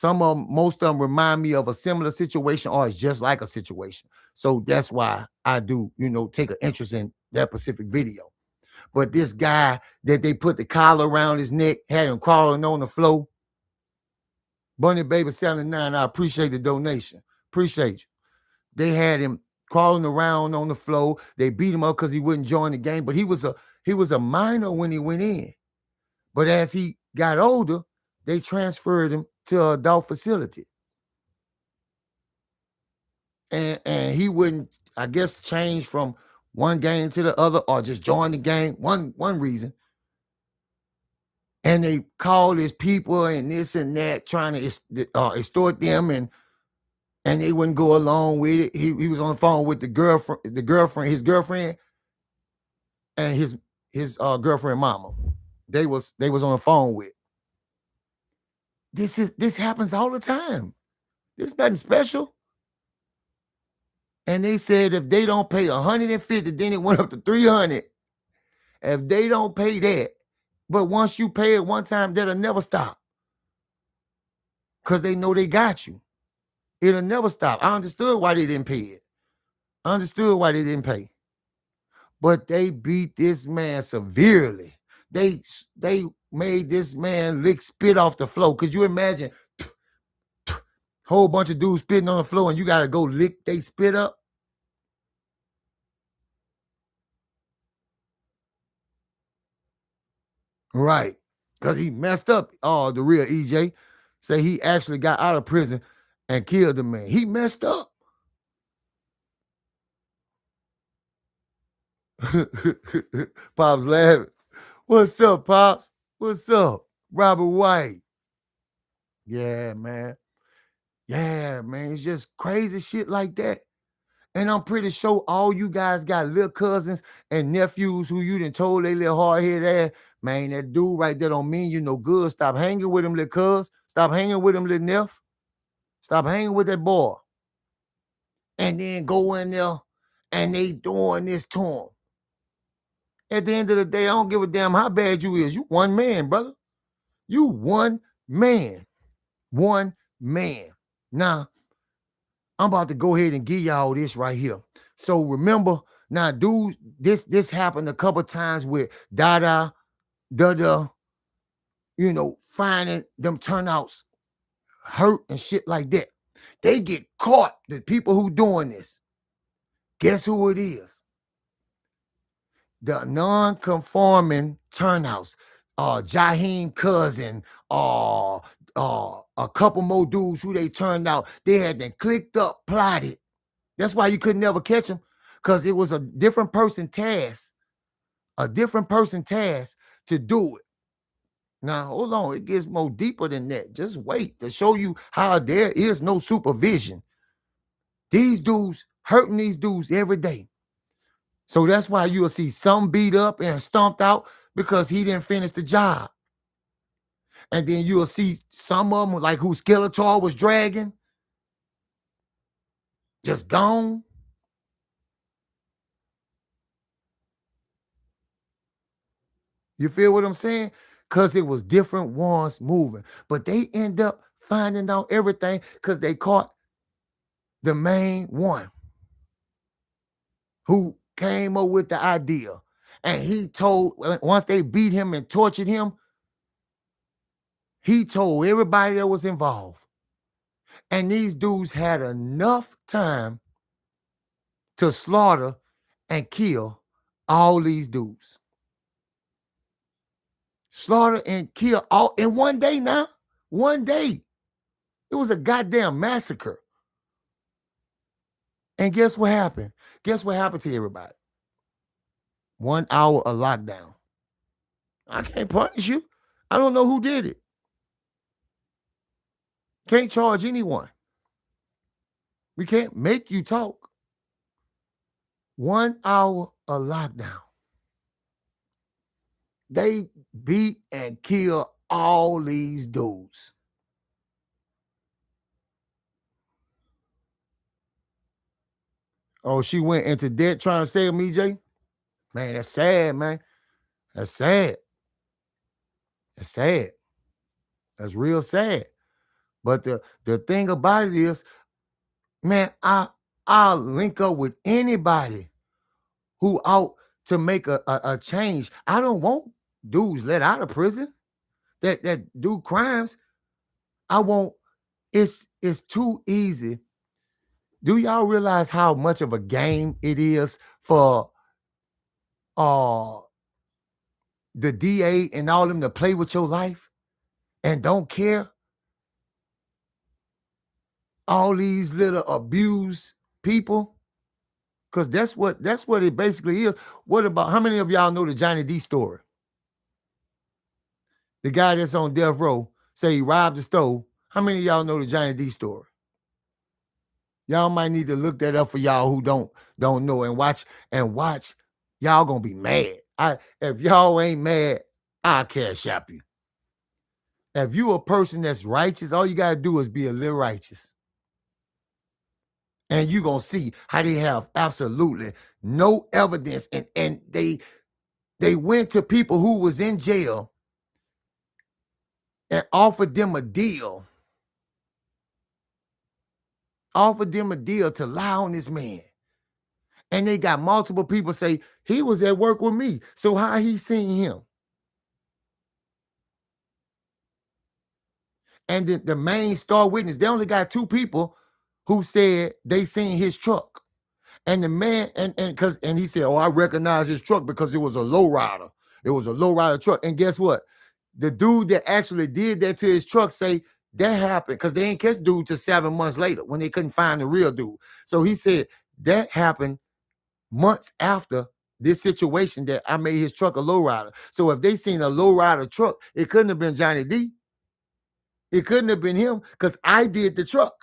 A: most of them remind me of a similar situation, or it's just like a situation. So that's why I do, take an interest in that specific video. But this guy that they put the collar around his neck, had him crawling on the floor. Bunny Baby 79, I appreciate the donation. Appreciate you. They had him crawling around on the floor. They beat him up because he wouldn't join the game. But he was a minor when he went in. But as he got older, they transferred him to an adult facility. And he wouldn't, I guess, change from one game to the other, or just join the game. One reason. And they called his people and this and that, trying to extort them, and they wouldn't go along with it. He was on the phone with his girlfriend, and his girlfriend mama. They was on the phone with. This happens all the time. There's nothing special. And they said if they don't pay 150, then it went up to 300. If they don't pay that, but once you pay it one time, that'll never stop. Because they know they got you. It'll never stop. I understood why they didn't pay it. I understood why they didn't pay. But they beat this man severely. They made this man lick spit off the floor. Could you imagine? Whole bunch of dudes spitting on the floor and you got to go lick they spit up? Right. because he messed up. Oh, the real EJ say he actually got out of prison and killed the man. He messed up. Pops laughing. What's up, Pops? What's up? Robert White. Yeah, man. Yeah, man. It's just crazy shit like that. And I'm pretty sure all you guys got little cousins and nephews who you done told they little hard-headed ass, man, that dude right there don't mean you no good. Stop hanging with him, little cuz. Stop hanging with him, little neph. Stop hanging with that boy. And then go in there and they doing this to him. At the end of the day, I don't give a damn how bad you is. You one man, brother. You one man. One man. Now, I'm about to go ahead and give y'all this right here. So remember, now, dudes, this happened a couple times with Dada, you know, finding them turnouts hurt and shit like that. They get caught, the people who doing this. Guess who it is? The non-conforming turnouts. Jaheim Cousin, a couple more dudes who they turned out. They had them clicked up, plotted. That's why you could never catch them, because it was a different person task. A different person task to do it. Now, hold on. It gets more deeper than that. Just wait to show you how there is no supervision. These dudes hurting these dudes every day. So that's why you'll see some beat up and stomped out because he didn't finish the job. And then you'll see some of them, like who Skeletor was dragging, just gone. You feel what I'm saying? Because it was different ones moving. But they end up finding out everything because they caught the main one who came up with the idea. And he told, once they beat him and tortured him, he told everybody that was involved. And these dudes had enough time to slaughter and kill all these dudes. Slaughter and kill all in one day now. One day. It was a goddamn massacre. And guess what happened? Guess what happened to everybody? 1 hour of lockdown. I can't punish you. I don't know who did it. Can't charge anyone. We can't make you talk. 1 hour of lockdown. They beat and kill all these dudes. Oh, she went into debt trying to save me, Jay? Man, that's sad, man. That's sad. That's sad. That's real sad. But the thing about it is, man, I'll link up with anybody who out to make a change. I don't want dudes let out of prison that do crimes. I want, it's too easy. Do y'all realize how much of a game it is for the DA and all them to play with your life and don't care? All these little abused people, because that's what it basically is. What about, how many of y'all know the Johnny D story? The guy that's on death row say he robbed the store. How many of y'all know the Johnny D story? Y'all might need to look that up for y'all who don't know, and watch. Y'all gonna be mad. If y'all ain't mad, I'll CashApp you. If you a person that's righteous, all you gotta do is be a little righteous. And you're gonna see how they have absolutely no evidence. And they went to people who was in jail and offered them a deal. Offered them a deal to lie on this man. And they got multiple people say, he was at work with me. So how he seen him? And the main star witness, they only got 2 people who said they seen his truck. And the man, and he said, oh, I recognize his truck because it was a lowrider. It was a lowrider truck. And guess what? The dude that actually did that to his truck say that happened because they ain't catch dude till 7 months later when they couldn't find the real dude. So he said that happened months after this situation that I made his truck a lowrider. So if they seen a lowrider truck, it couldn't have been Johnny D. It couldn't have been him because I did the truck.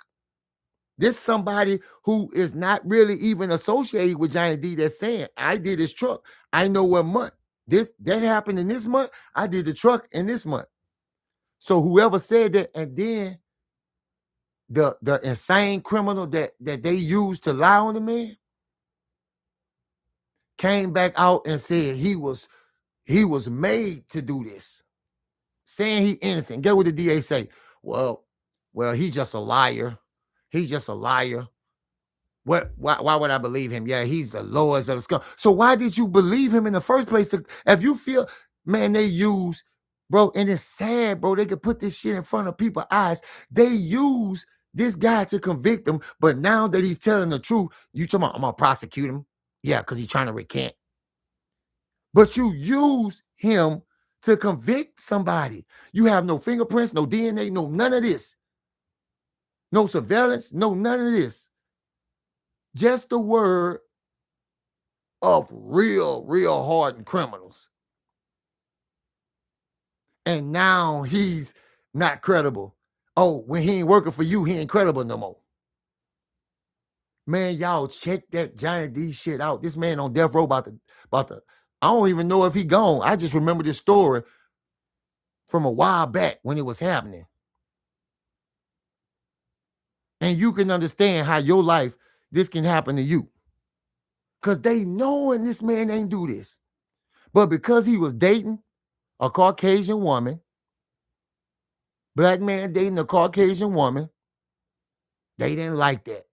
A: This somebody who is not really even associated with Johnny D that's saying, I did his truck. I know what month. That happened in this month. I did the truck in this month. So whoever said that, and then the insane criminal that they used to lie on the man came back out and said he was made to do this, saying he innocent. Get what the DA say? Well, he's just a liar. He's just a liar. Why would I believe him? Yeah, he's the lowest of the scum. So why did you believe him in the first place? If you feel, man, they use, bro, and it's sad, bro. They could put this shit in front of people's eyes. They use this guy to convict him, but now that he's telling the truth, you talking about, I'm gonna prosecute him. Yeah, because he's trying to recant. But you use him to convict somebody. You have no fingerprints, no DNA, no none of this. No surveillance, no none of this. Just the word of real hardened criminals. And now he's not credible. Oh, when he ain't working for you, he ain't credible no more. Man, y'all check that Johnny D shit out. This man on death row about the, I don't even know if he gone. I just remember this story from a while back when it was happening. And you can understand how your life, this can happen to you. Because they knowing this man ain't do this. But because he was dating a Caucasian woman, black man dating a Caucasian woman, they didn't like that.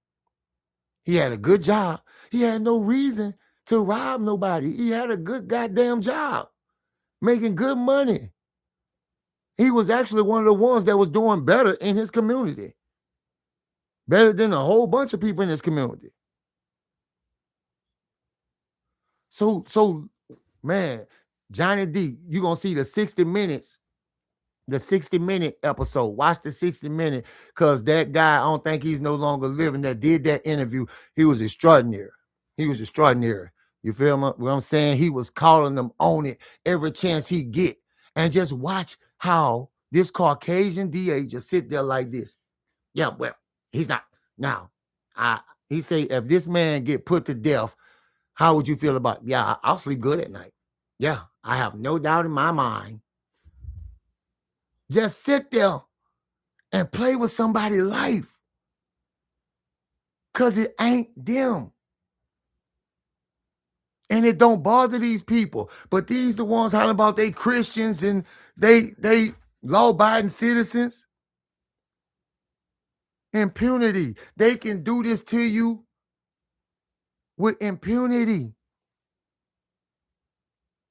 A: He had a good job. He had no reason to rob nobody. He had a good goddamn job, making good money. He was actually one of the ones that was doing better in his community. Better than a whole bunch of people in his community. So man, Johnny D, you're going to see the 60 minutes, the 60-minute episode. Watch the 60-minute, because that guy, I don't think he's no longer living, that did that interview. He was extraordinary. He was extraordinary. You feel me? What I'm saying? He was calling them on it every chance he get. And just watch how this Caucasian DA just sit there like this. Yeah, well, he's not. Now, he say, if this man get put to death, how would you feel about it? Yeah, I'll sleep good at night. Yeah, I have no doubt in my mind. Just sit there and play with somebody's life, because it ain't them. And it don't bother these people. But these the ones hollering about they Christians and they law-abiding citizens. Impunity. They can do this to you with impunity.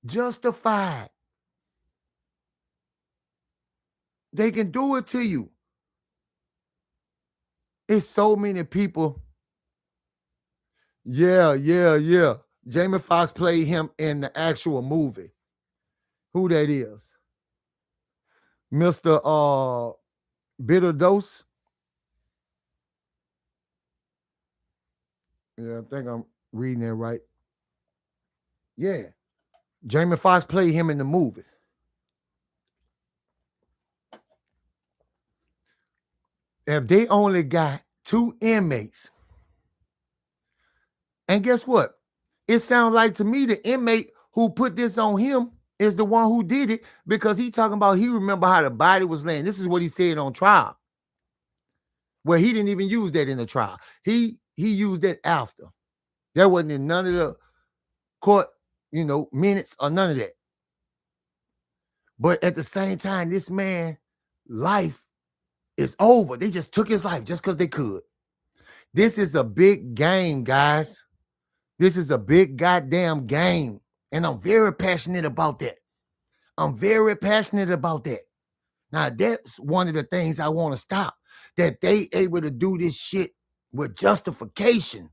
A: Justified. They can do it to you. It's so many people. Yeah. Jamie Foxx played him in the actual movie. Who that is? Mr. Bitter Dose. Yeah, I think I'm reading it right. Yeah. Jamie Foxx played him in the movie. If they only got 2 inmates, and guess what? It sounds like to me the inmate who put this on him is the one who did it, because he talking about he remember how the body was laying. This is what he said on trial. Well, he didn't even use that in the trial. He used that after. That wasn't in none of the court, minutes or none of that. But at the same time, this man's life is over. They just took his life just because they could. This is a big game, guys. This is a big goddamn game. And I'm very passionate about that. I'm very passionate about that. Now, that's one of the things I want to stop. That they able to do this shit with justification.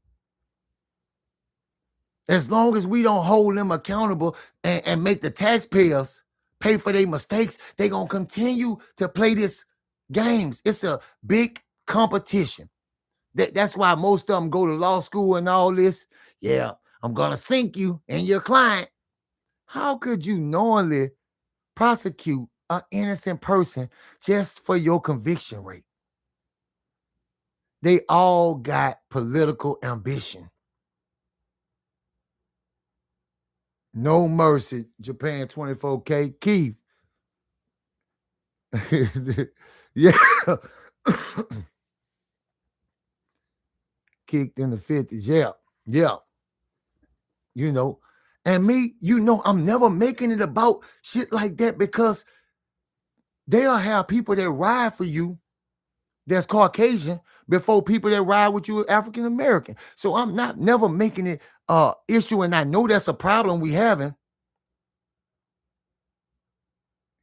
A: As long as we don't hold them accountable and make the taxpayers pay for their mistakes. They gonna continue to play this games. It's a big competition. That's why most of them go to law school and all this. Yeah, I'm gonna sink you and your client. How could you knowingly prosecute an innocent person just for your conviction rate? They all got political ambition. No mercy. Japan 24K. Keith. Yeah. Kicked in the 50s. Yeah. Yeah. You know, and me, you know, I'm never making it about shit like that because they'll have people that ride for you that's Caucasian before people that ride with you are African American. So I'm not never making it issue, and I know that's a problem we having.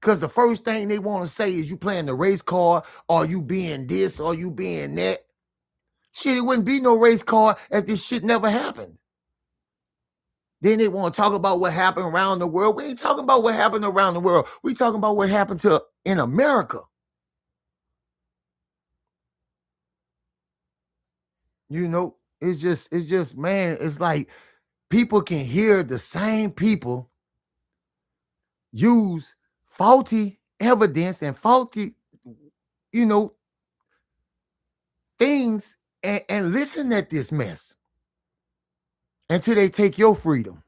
A: Because the first thing they want to say is you playing the race card, or you being this, or you being that. Shit, it wouldn't be no race card if this shit never happened. Then they want to talk about what happened around the world. We ain't talking about what happened around the world. We talking about what happened in America. You know, it's just, man, it's like people can hear the same people use faulty evidence and faulty, you know, things and listen at this mess until they take your freedom.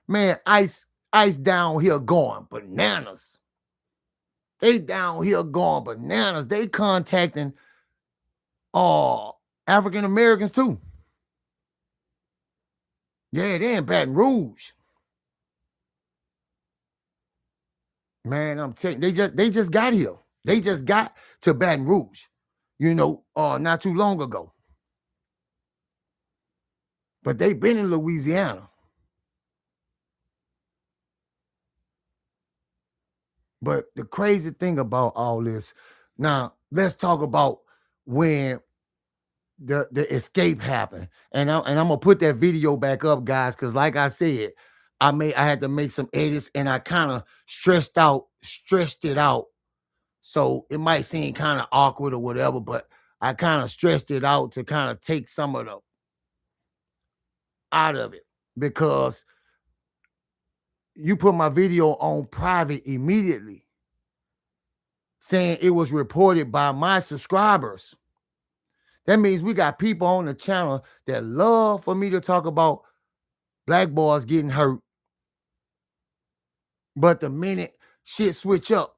A: Man, ICE down here going bananas. They down here going bananas. They contacting African Americans too. Yeah, they in Baton Rouge. Man, I'm telling you, they just got here. They just got to Baton Rouge, you know, not too long ago. But they've been in Louisiana. But the crazy thing about all this, now let's talk about when the escape happened. And I'm gonna put that video back up, guys, because like I said, I had to make some edits and I kind of stretched it out. So it might seem kind of awkward or whatever, but I kind of stretched it out to kind of take some of the out of it, because you put my video on private immediately saying it was reported by my subscribers. That means we got people on the channel that love for me to talk about black boys getting hurt. But the minute shit switch up,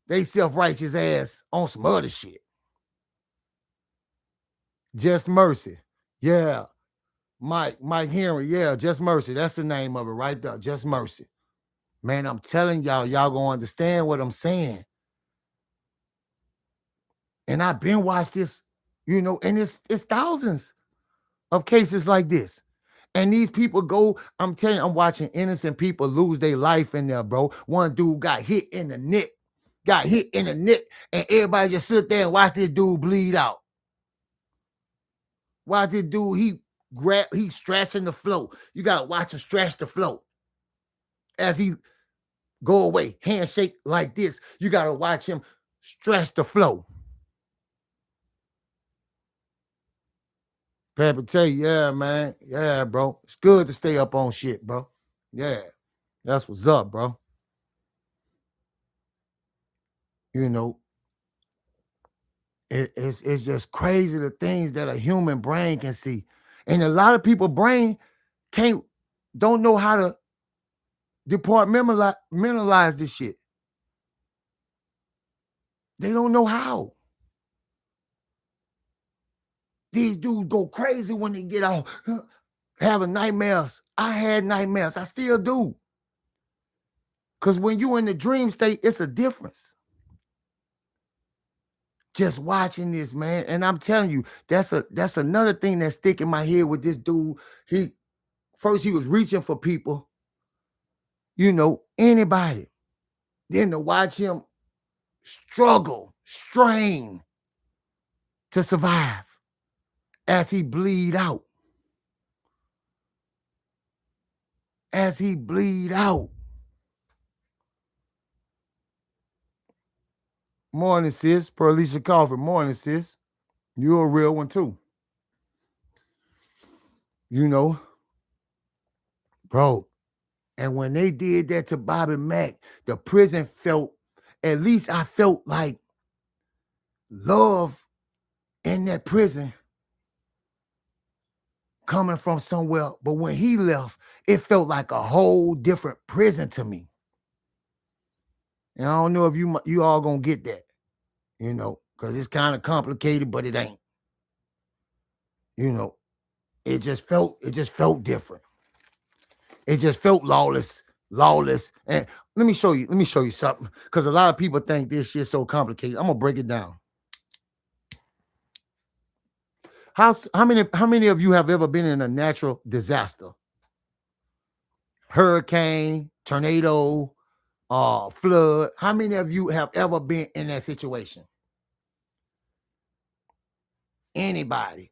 A: they self-righteous ass on some other shit. Just Mercy. Yeah. Mike Henry. Yeah, Just Mercy. That's the name of it right there. Just Mercy. Man, I'm telling y'all gonna understand what I'm saying. And I've been watched this, you know, and it's thousands of cases like this. And these people go, I'm telling you, I'm watching innocent people lose their life in there, bro. One dude got hit in the neck, and everybody just sit there and watch this dude bleed out. Watch this dude, he's stretching the flow. You gotta watch him stretch the flow as he go away, handshake like this. You gotta watch him stretch the flow. Pepper tell you, yeah, man. Yeah, bro. It's good to stay up on shit, bro. Yeah. That's what's up, bro. You know, it's just crazy the things that a human brain can see. And a lot of people brain don't know how to departmentalize this shit. They don't know how. These dudes go crazy when they get out, having nightmares. I had nightmares. I still do. Because when you're in the dream state, it's a difference. Just watching this, man. And I'm telling you, that's another thing that's sticking in my head with this dude. First he was reaching for people, you know, anybody. Then to watch him struggle, strain to survive as he bleed out. As he bleed out. Morning, sis. Perlisha Coffee. Morning, sis. You're a real one too. You know, bro. And when they did that to Bobby Mack, the prison felt, at least I felt like love in that prison coming from somewhere. But when he left, it felt like a whole different prison to me. And I don't know if you all gonna get that, you know, because it's kind of complicated, but it ain't. You know, it just felt different. It just felt lawless. And let me show you something, because a lot of people think this shit's so complicated. I'm gonna break it down. How many of you have ever been in a natural disaster? Hurricane, tornado, flood. How many of you have ever been in that situation? Anybody?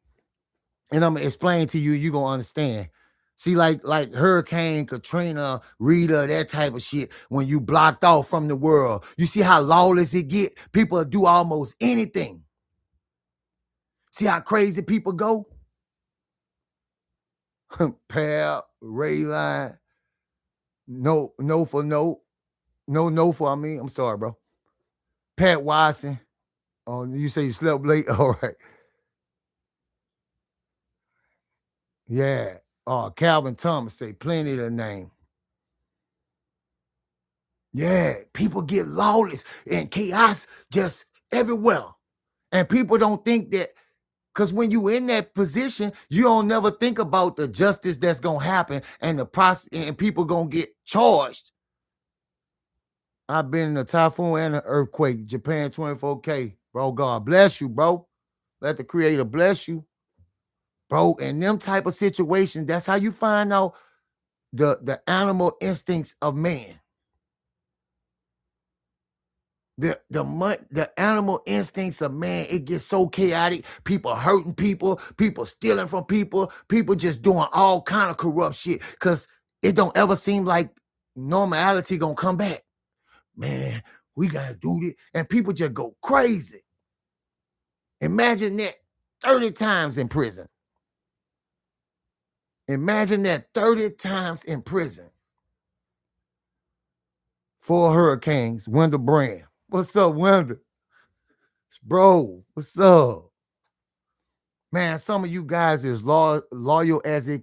A: And I'm gonna explain to you, you're gonna understand. See, like Hurricane Katrina, Rita, that type of shit, when you blocked off from the world, you see how lawless it get? People do almost anything. See how crazy people go? Pal, Rayline, no for I mean, I'm sorry, bro. Pat Watson. Oh, you say you slept late? All right. Yeah. Calvin Thomas say plenty of the name. Yeah, people get lawless and chaos just everywhere. And people don't think that, because when you in that position, you don't never think about the justice that's gonna happen and the process, and people gonna get charged. I've been in a typhoon and an earthquake. Japan 24K. Bro, God bless you, bro. Let the Creator bless you. Bro, in them type of situations, that's how you find out the animal instincts of man. The animal instincts of man, it gets so chaotic. People hurting people stealing from people just doing all kind of corrupt shit, because it don't ever seem like normality gonna come back. Man, we gotta do this, and people just go crazy. Imagine that 30 times in prison. Imagine that 30 times in prison. 4 hurricanes. Wendell Brand. What's up, Wendell? Bro, what's up? Man, some of you guys is loyal as you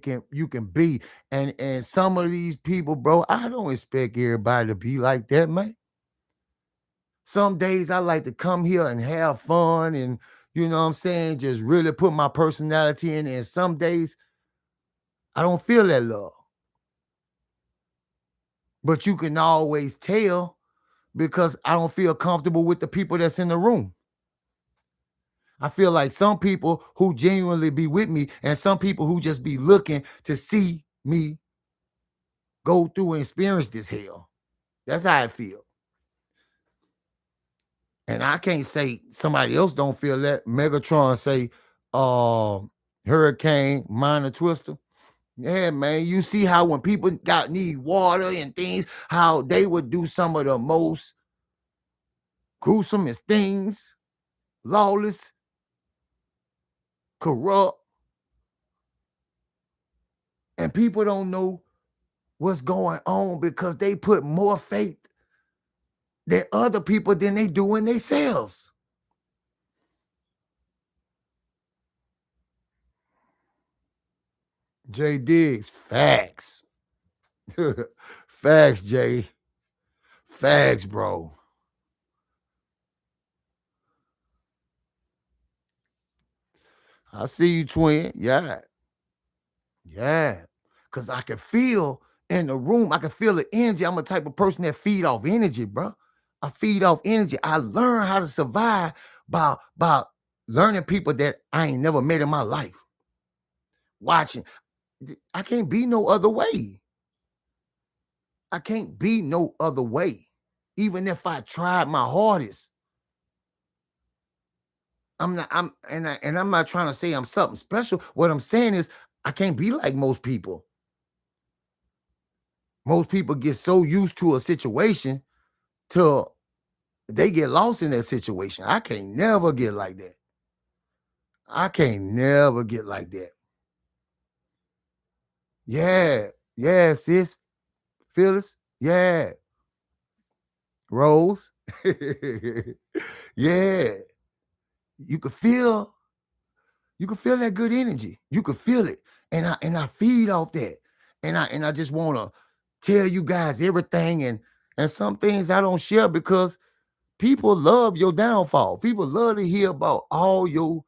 A: can be. And some of these people, bro, I don't expect everybody to be like that, man. Some days I like to come here and have fun and, you know what I'm saying, just really put my personality in. And some days I don't feel that love. But you can always tell, because I don't feel comfortable with the people that's in the room. I feel like some people who genuinely be with me, and some people who just be looking to see me go through and experience this hell. That's how I feel. And I can't say somebody else don't feel that. Megatron say, Hurricane, Minor Twister. Yeah, man. You see how when people need water and things, how they would do some of the most gruesomest things, lawless, corrupt, and people don't know what's going on because they put more faith than other people than they do in themselves. Jay Diggs, facts. Facts, Jay. Facts, bro. I see you, twin. Yeah. Yeah. Because I can feel in the room, I can feel the energy. I'm a type of person that feed off energy, bro. I feed off energy. I learn how to survive by learning people that I ain't never met in my life. Watching. I can't be no other way. I can't be no other way. Even if I tried my hardest. I'm not trying to say I'm something special. What I'm saying is I can't be like most people. Most people get so used to a situation to they get lost in that situation. I can't never get like that. I can't never get like that. Yeah, yeah, sis, Phyllis, yeah, Rose, yeah. You could feel, you could feel that good energy. You could feel it, and I feed off that, and I just want to tell you guys everything, and some things I don't share because people love your downfall. People love to hear about all your.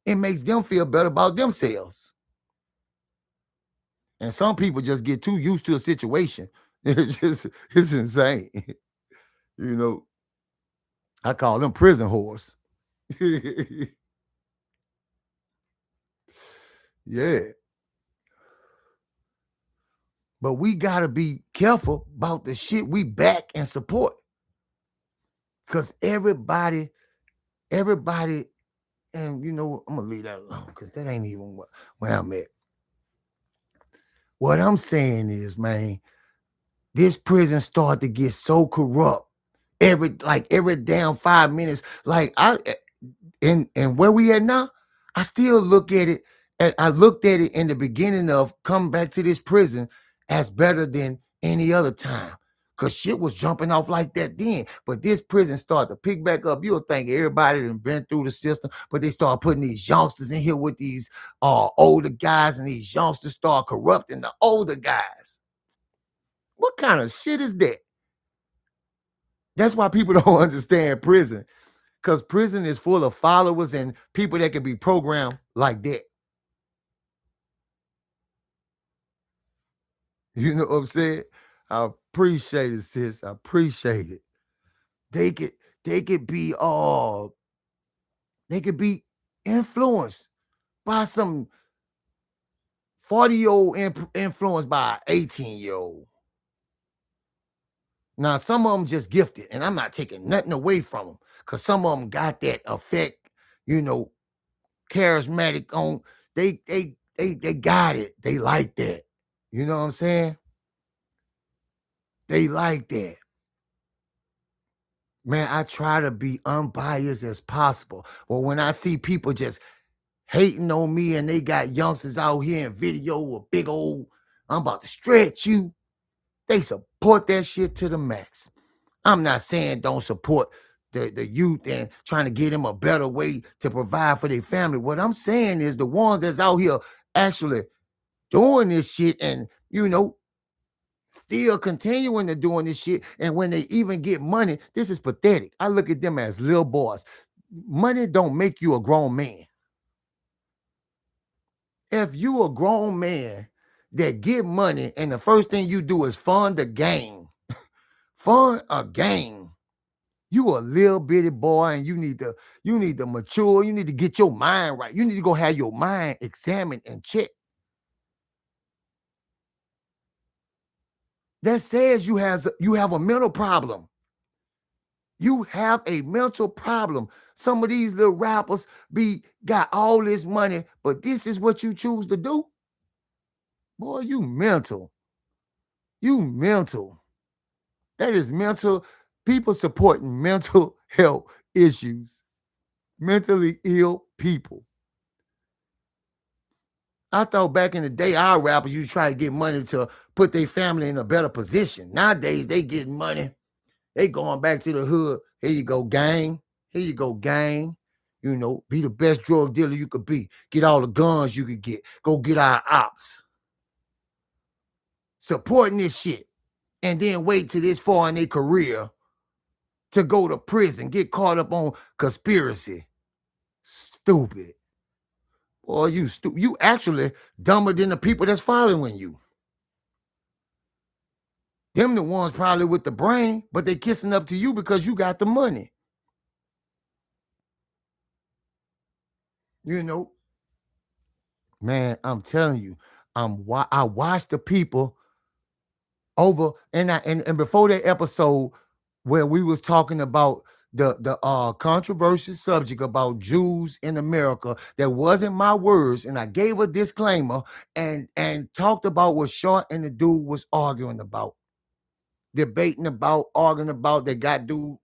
A: It makes them feel better about themselves. And some people just get too used to a situation. It's insane. You know, I call them prison whores. Yeah. But we gotta be careful about the shit we back and support. Cause everybody, and I'm gonna leave that alone because that ain't even where I'm at. What I'm saying is, man, this prison started to get so corrupt. Every damn 5 minutes. Like and where we at now, I still look at it, and I looked at it in the beginning of coming back to this prison as better than any other time. Cause shit was jumping off like that then. But this prison started to pick back up. You'll think everybody done been through the system, but they start putting these youngsters in here with these older guys, and these youngsters start corrupting the older guys. What kind of shit is that? That's why people don't understand prison. Because prison is full of followers and people that can be programmed like that. You know what I'm saying? I appreciate it, sis. I appreciate it. They could be influenced by some 40-year-old influenced by an 18-year-old. Now, some of them just gifted, and I'm not taking nothing away from them, because some of them got that effect, charismatic on. They got it. They like that. You know what I'm saying? They like that. Man, I try to be unbiased as possible. But when I see people just hating on me and they got youngsters out here in video with big old, I'm about to stretch you, they support that shit to the max. I'm not saying don't support the youth and trying to get them a better way to provide for their family. What I'm saying is the ones that's out here actually doing this shit and, still continuing to doing this shit. And when they even get money, this is pathetic. I look at them as little boys. Money don't make you a grown man. If you a grown man that get money and the first thing you do is fund a game, fund a game, you a little bitty boy and you need to mature. You need to get your mind right. You need to go have your mind examined and checked. That says you have a mental problem. You have a mental problem. Some of these little rappers got all this money, but this is what you choose to do? Boy, you mental. You mental. That is mental. People supporting mental health issues. Mentally ill people. I thought back in the day, our rappers used to try to get money to put their family in a better position. Nowadays, they getting money. They going back to the hood. Here you go, gang. Here you go, gang. Be the best drug dealer you could be. Get all the guns you could get. Go get our ops. Supporting this shit. And then wait till this far in their career to go to prison. Get caught up on conspiracy. Stupid. Boy, you actually dumber than the people that's following you. Them the ones probably with the brain, but they kissing up to you because you got the money. Man, I'm telling you, I watch the people over, and before that episode where we was talking about the controversial subject about Jews in America, that wasn't my words, and I gave a disclaimer and talked about what Short and the dude was arguing about, debating about, arguing about. They got dude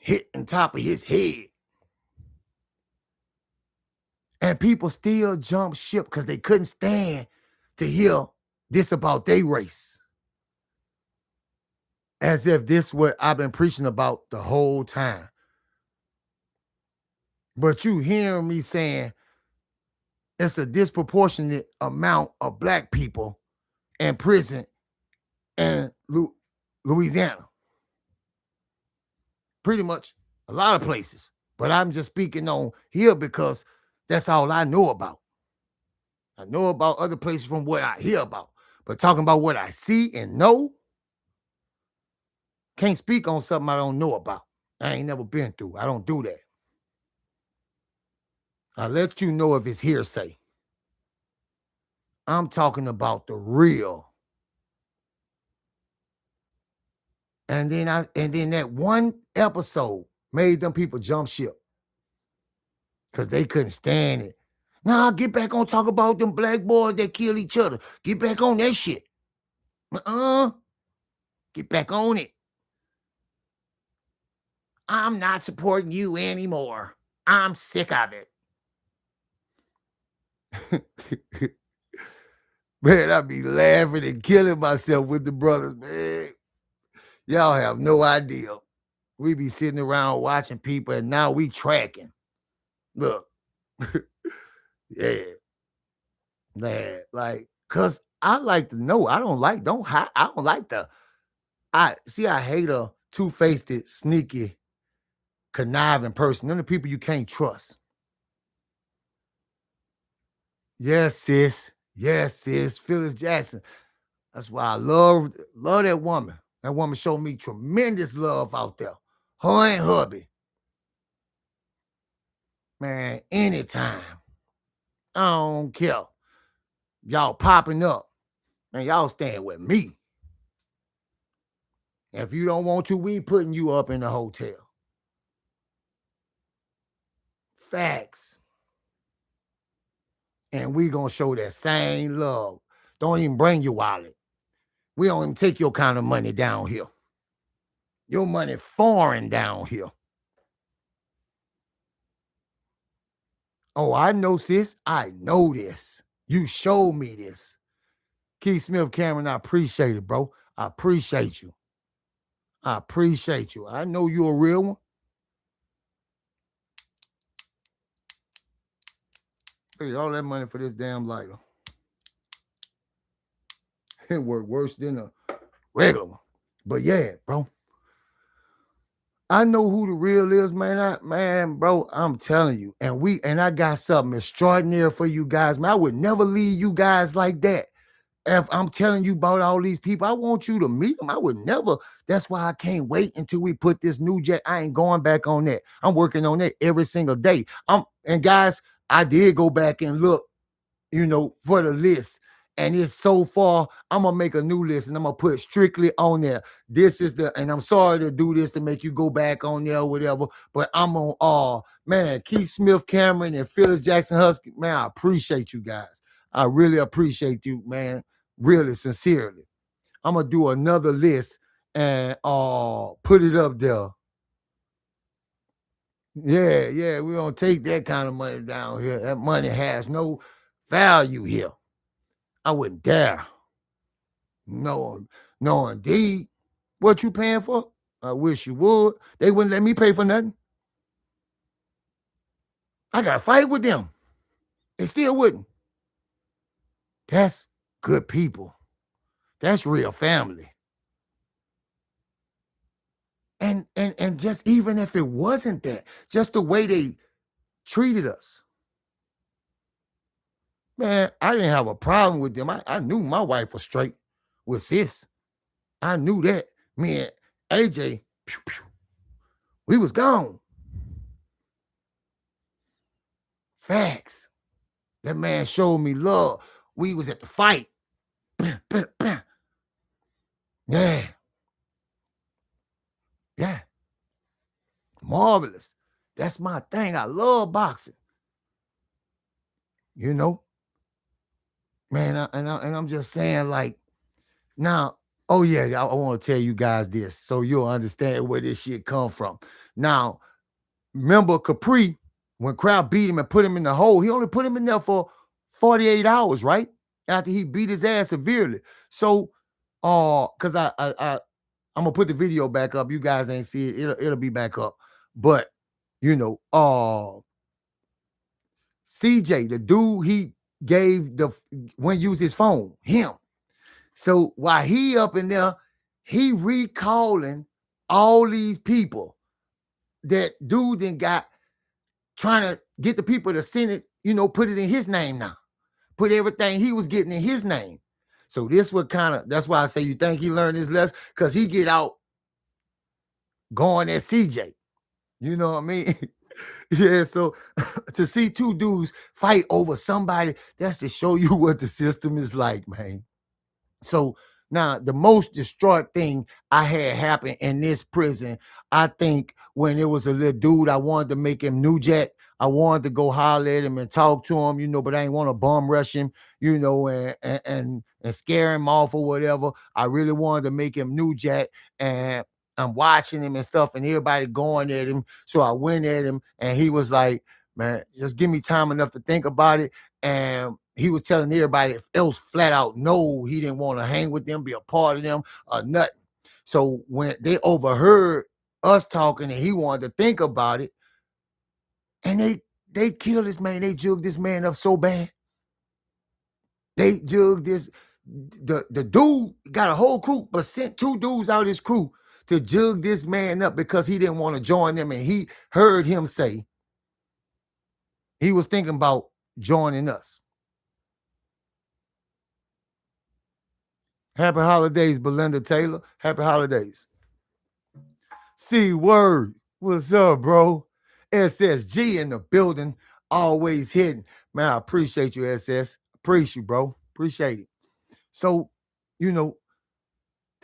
A: hit on top of his head. And people still jump ship because they couldn't stand to hear this about their race. As if this what I've been preaching about the whole time. But you hearing me saying it's a disproportionate amount of black people in prison in Louisiana. Pretty much a lot of places. But I'm just speaking on here because that's all I know about. I know about other places from what I hear about. But talking about what I see and know, can't speak on something I don't know about. I ain't never been through. I don't do that. I let you know if it's hearsay. I'm talking about the real. And then that one episode made them people jump ship. Because they couldn't stand it. Nah, get back on talk about them black boys that kill each other. Get back on that shit. Get back on it. I'm not supporting you anymore. I'm sick of it. Man, I be laughing and killing myself with the brothers, man. Y'all have no idea. We be sitting around watching people, and now we tracking. Look. Yeah. Man, like, cause I like to know. I don't like I hate a two-faced, sneaky, conniving person. Them the people you can't trust. Yes, sis. Yes, sis. Phyllis Jackson. That's why I love that woman. That woman showed me tremendous love out there. Her and hubby. Man, anytime. I don't care. Y'all popping up. Man, y'all staying with me. If you don't want to, we putting you up in the hotel. Facts. And we gonna show that same love. Don't even bring your wallet. We don't even take your kind of money down here. Your money foreign down here. Oh, I know, sis. I know this. You showed me this. Keith Smith Cameron, I appreciate it, bro. I appreciate you. I appreciate you. I know you're a real one. Paid all that money for this damn lighter. It worked worse than a regular one. But yeah, bro. I know who the real is, man. Bro, I'm telling you. And I got something extraordinary for you guys, man. I would never leave you guys like that. If I'm telling you about all these people, I want you to meet them. I would never. That's why I can't wait until we put this new Jack. I ain't going back on that. I'm working on that every single day. And guys, I did go back and look, for the list. And it's so far, I'm going to make a new list and I'm going to put it strictly on there. And I'm sorry to do this to make you go back on there or whatever, but I'm on man, Keith Smith Cameron and Phyllis Jackson Husky. Man, I appreciate you guys. I really appreciate you, man. Really, sincerely. I'm going to do another list and put it up there. Yeah, we don't take that kind of money down here. That money has no value here. I wouldn't dare. No, indeed. What you paying for? I wish you would. They wouldn't let me pay for nothing. I got to fight with them. They still wouldn't. That's good people. That's real family. And just even if it wasn't that, just the way they treated us. Man, I didn't have a problem with them. I knew my wife was straight with sis. I knew that. Me and AJ, we was gone. Facts. That man showed me love. We was at the fight. Yeah. Yeah. Marvelous. That's my thing. I love boxing. Man, and I'm just saying, like, now, oh yeah, I want to tell you guys this so you'll understand where this shit come from. Now, remember Capri, when Crowd beat him and put him in the hole, he only put him in there for 48 hours, right? After he beat his ass severely. So, because I'm gonna put the video back up. You guys ain't see it. It'll be back up. But CJ, the dude he gave when use his phone, him. So while he up in there, he recalling all these people that dude then got, trying to get the people to send it, put it in his name now. Put everything he was getting in his name. So this would that's why I say you think he learned his lesson, because he get out going at CJ. You know what I mean? Yeah, so to see two dudes fight over somebody, that's to show you what the system is like, man. So now the most distraught thing I had happen in this prison, I think when it was a little dude, I wanted to make him New Jack. I wanted to go holler at him and talk to him, but I ain't want to bum rush him, and scare him off or whatever. I really wanted to make him New Jack, and I'm watching him and stuff, and everybody going at him. So I went at him, and he was like, man, just give me time enough to think about it. And he was telling everybody else flat out, no, he didn't want to hang with them, be a part of them, or nothing. So when they overheard us talking and he wanted to think about it, and they killed this man, they jugged this man up so bad. They jugged the dude got a whole crew, but sent two dudes out of his crew to jug this man up because he didn't want to join them. And he heard him say he was thinking about joining us. Happy holidays, Belinda Taylor. Happy holidays. C word. What's up, bro? SSG in the building. Always hitting. Man, I appreciate you, SS. Appreciate you, bro. Appreciate it. So,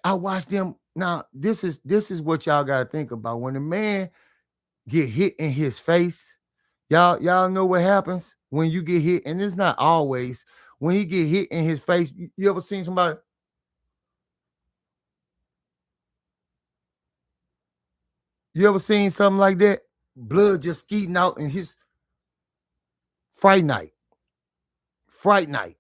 A: I watch them. Now, this is what y'all gotta think about. When a man get hit in his face, y'all know what happens when you get hit, and it's not always. When he get hit in his face, you ever seen somebody? You ever seen something like that? Blood just skeeting out in his Fright Night. Fright Night.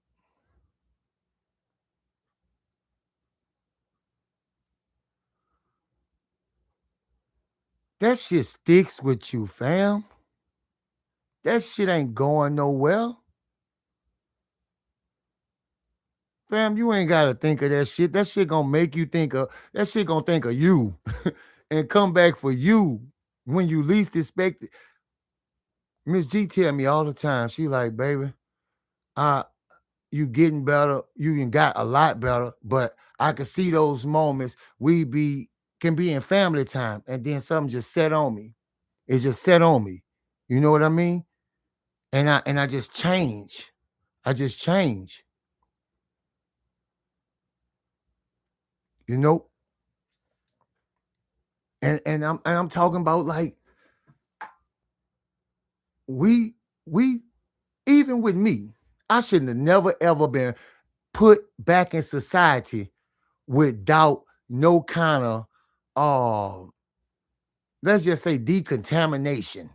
A: That shit sticks with you, fam. That shit ain't going nowhere. Fam, you ain't gotta think of that shit. That shit gonna make you think of you and come back for you when you least expect it. Miss G tell me all the time, she like, baby, you getting better, you got a lot better, but I can see those moments can be in family time, and then something just set on me. It just set on me. You know what I mean? And I just change. I just change. And I'm talking about, like, we even with me, I shouldn't have never ever been put back in society without no kind of let's just say decontamination,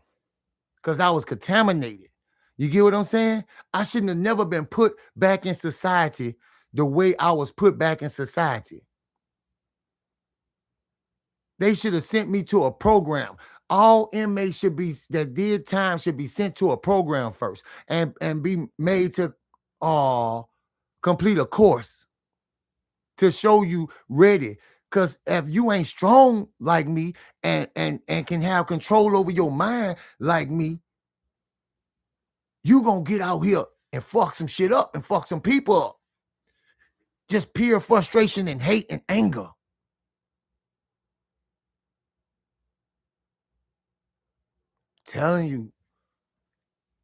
A: because I was contaminated. You get what I'm saying? I shouldn't have never been put back in society the way I was put back in society. They should have sent me to a program. All inmates that did time should be sent to a program first and be made to complete a course to show you ready. Because if you ain't strong like me and can have control over your mind like me, you gonna get out here and fuck some shit up and fuck some people up. Just pure frustration and hate and anger. Telling you,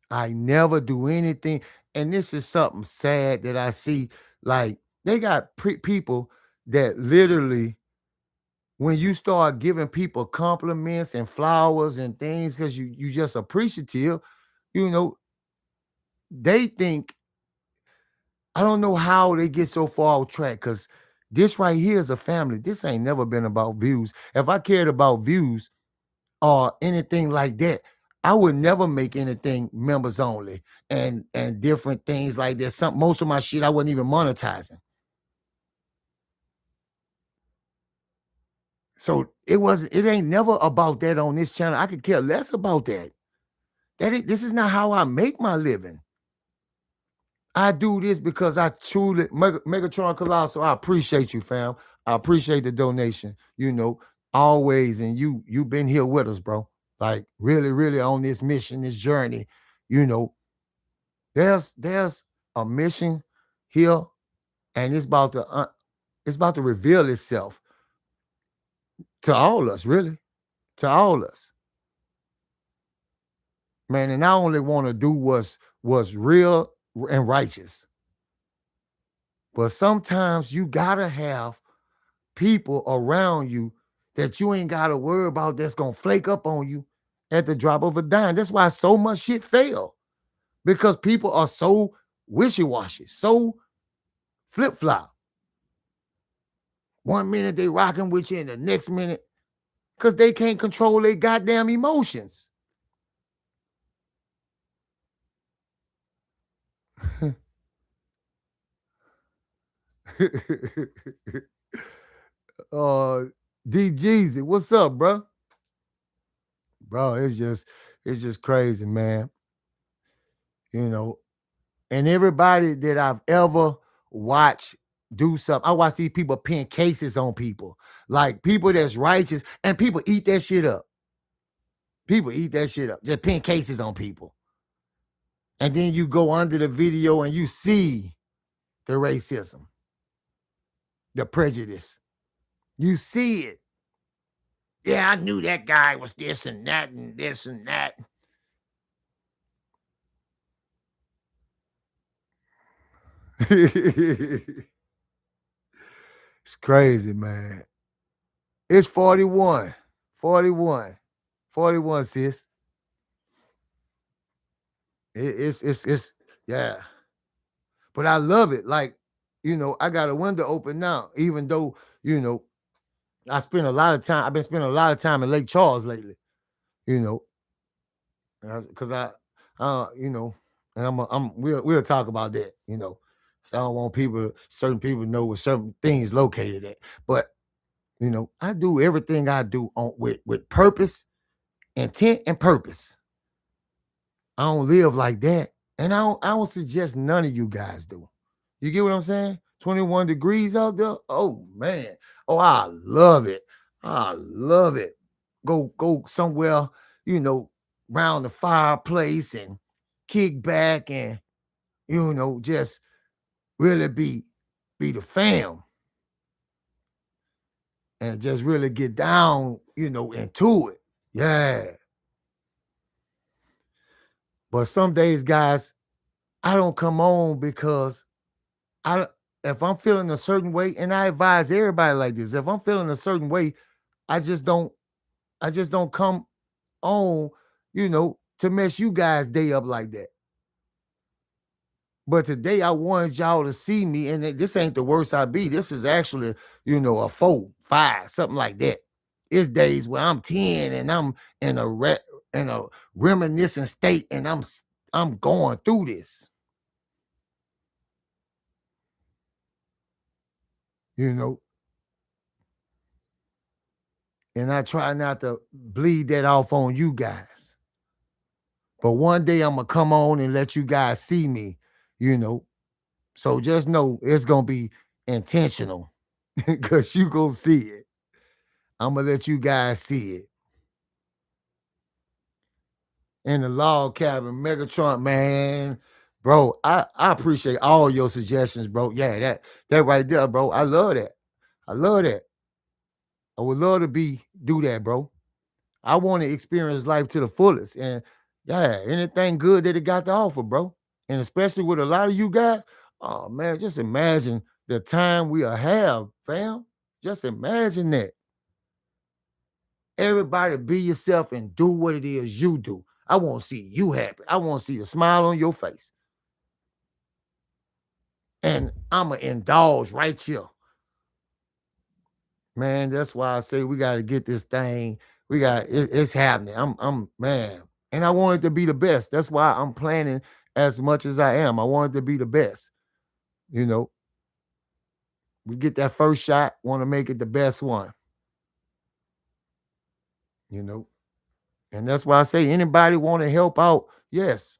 A: I never do anything. And this is something sad that I see. Like, they got people that literally, when you start giving people compliments and flowers and things because you just appreciative, they think, I don't know how they get so far off track, because this right here is a family. This ain't never been about views. If I cared about views, or anything like that, I would never make anything members only and different things like that. Most of my shit I wasn't even monetizing. So it ain't never about that on this channel. I could care less about that. This is not how I make my living. I do this because I truly, Megatron Colossal, I appreciate you, fam. I appreciate the donation, always. And you've been here with us, bro. Like really, really on this mission, this journey, there's a mission here, and it's about to reveal itself to all us, really, to all us. Man, and I only want to do what's real and righteous. But sometimes you gotta have people around you that you ain't gotta worry about that's gonna flake up on you at the drop of a dime. That's why so much shit fail. Because people are so wishy-washy, so flip-flop. 1 minute they rocking with you, and the next minute, because they can't control their goddamn emotions. D Jeezy, what's up, bro? Bro, it's just crazy, man. And everybody that I've ever watched do something, I watch these people pin cases on people, like people that's righteous, and people eat that shit up. People eat that shit up, just pin cases on people. And then you go under the video and you see the racism, the prejudice. You see it. Yeah, I knew that guy was this and that and this and that. It's crazy, man. It's 41. 41. 41, sis. It's yeah. But I love it. Like, I got a window open now, even though, I've been spending a lot of time in Lake Charles lately, because and we'll talk about that, So I don't want certain people to know where certain things located at. But, I do everything I do with purpose, intent, and purpose. I don't live like that. And I don't suggest none of you guys do. You get what I'm saying? 21 degrees out there. Oh man. Oh, I love it. I love it. Go somewhere, around the fireplace and kick back and, just really be the fam. And just really get down, into it. Yeah. But some days, guys, I don't come on because if I'm feeling a certain way, and I advise everybody like this, if I'm feeling a certain way, I just don't come on, to mess you guys' day up like that. But today I wanted y'all to see me, and this ain't the worst I be. This is actually, a 4, 5, something like that. It's days where I'm 10 and I'm in a reminiscent state, and I'm going through this. And I try not to bleed that off on you guys. But one day I'm going to come on and let you guys see me, So just know it's going to be intentional because you going to see it. I'm going to let you guys see it. In the log cabin, Megatron, man, bro, I appreciate all your suggestions, bro. Yeah, that right there, bro. I love that. I love that. I would love to do that, bro. I want to experience life to the fullest. And yeah, anything good that it got to offer, bro. And especially with a lot of you guys, oh man, just imagine the time we'll have, fam. Just imagine that. Everybody be yourself and do what it is you do. I want to see you happy. I want to see a smile on your face. And I'ma indulge right here. Man, that's why I say we got to get this thing It's happening. I'm man, and I want it to be the best. That's why I'm planning as much as I am. I want it to be the best. You know, we get that first shot, want to make it the best one. You know, and that's why I say anybody want to help out, yes.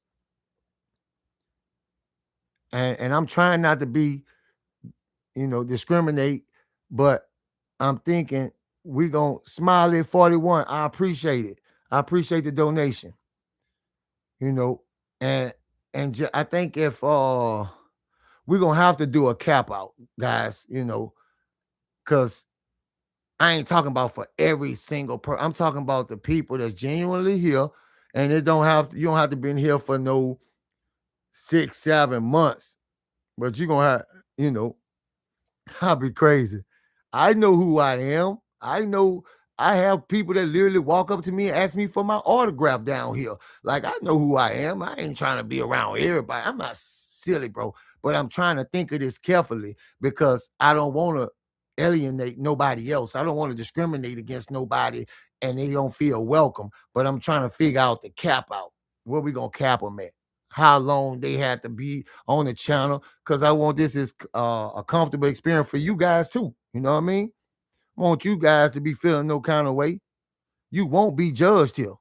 A: And I'm trying not to be, discriminate, but I'm thinking we gonna smile at 41. I appreciate it. I appreciate the donation. You know, and I think if we're gonna have to do a cap out, guys, because I ain't talking about for every single person. I'm talking about the people that's genuinely here, and you don't have to be in here for no 6, 7 months, but you're gonna have, you know, I'll be crazy. I know who I am. I know I have people that literally walk up to me and ask me for my autograph down here. Like, I know who I am. I ain't trying to be around everybody. I'm not silly, bro. But I'm trying to think of this carefully because I don't want to alienate nobody else. I don't want to discriminate against nobody and they don't feel welcome. But I'm trying to figure out the cap out. Where we gonna cap them at? How long they had to be on the channel? Because I want this as a comfortable experience for you guys too. You know what I mean? I want you guys to be feeling no kind of way. You won't be judged here.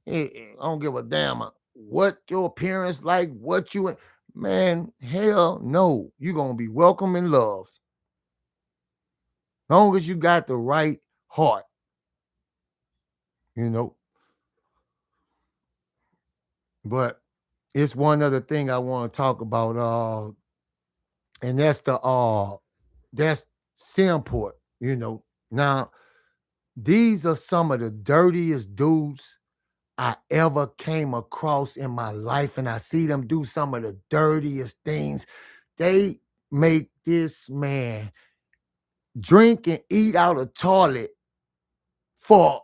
A: I don't give a damn what your appearance like, what you, man, hell no. You're going to be welcome and loved. Long as you got the right heart, you know. But it's one other thing I want to talk about, and that's that's Simport, you know. Now, these are some of the dirtiest dudes I ever came across in my life, and I see them do some of the dirtiest things. They make this man drink and eat out of toilet for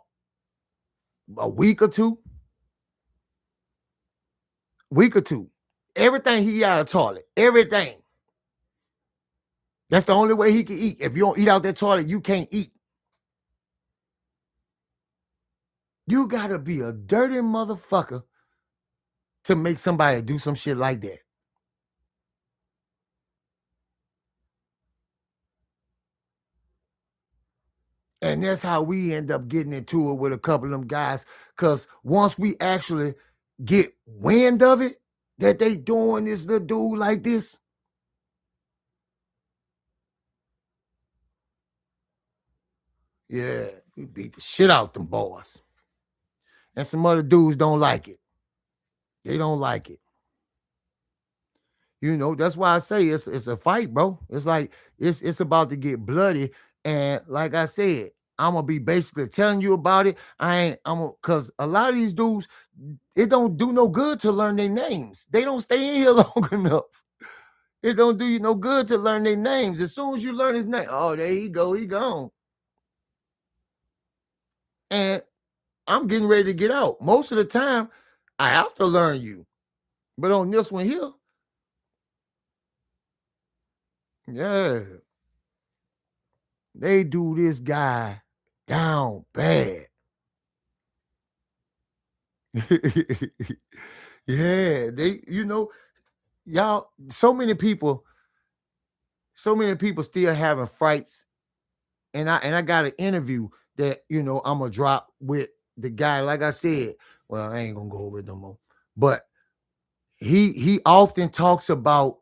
A: a week or two. Everything he eat out of toilet, everything. That's the only way he can eat. If you don't eat out that toilet, you can't eat. You gotta be a dirty motherfucker to make somebody do some shit like that. And that's how we end up getting into it with a couple of them guys. Because once we actually get wind of it, that they doing this little dude like this, yeah, we beat the shit out them boys. And some other dudes don't like it. They don't like it. You know, that's why I say it's a fight, bro. It's like it's about to get bloody. And like I said, I'm gonna be basically telling you about it. Cause a lot of these dudes, it don't do no good to learn their names. They don't stay in here long enough. It don't do you no good to learn their names. As soon as you learn his name, oh, there he go, he gone. And I'm getting ready to get out. Most of the time, I have to learn you. But on this one here, yeah, they do this guy down bad. Yeah, y'all, so many people still having fights. And I got an interview that, I'm gonna drop with the guy. Like I said, well, I ain't gonna go over it no more. But he often talks about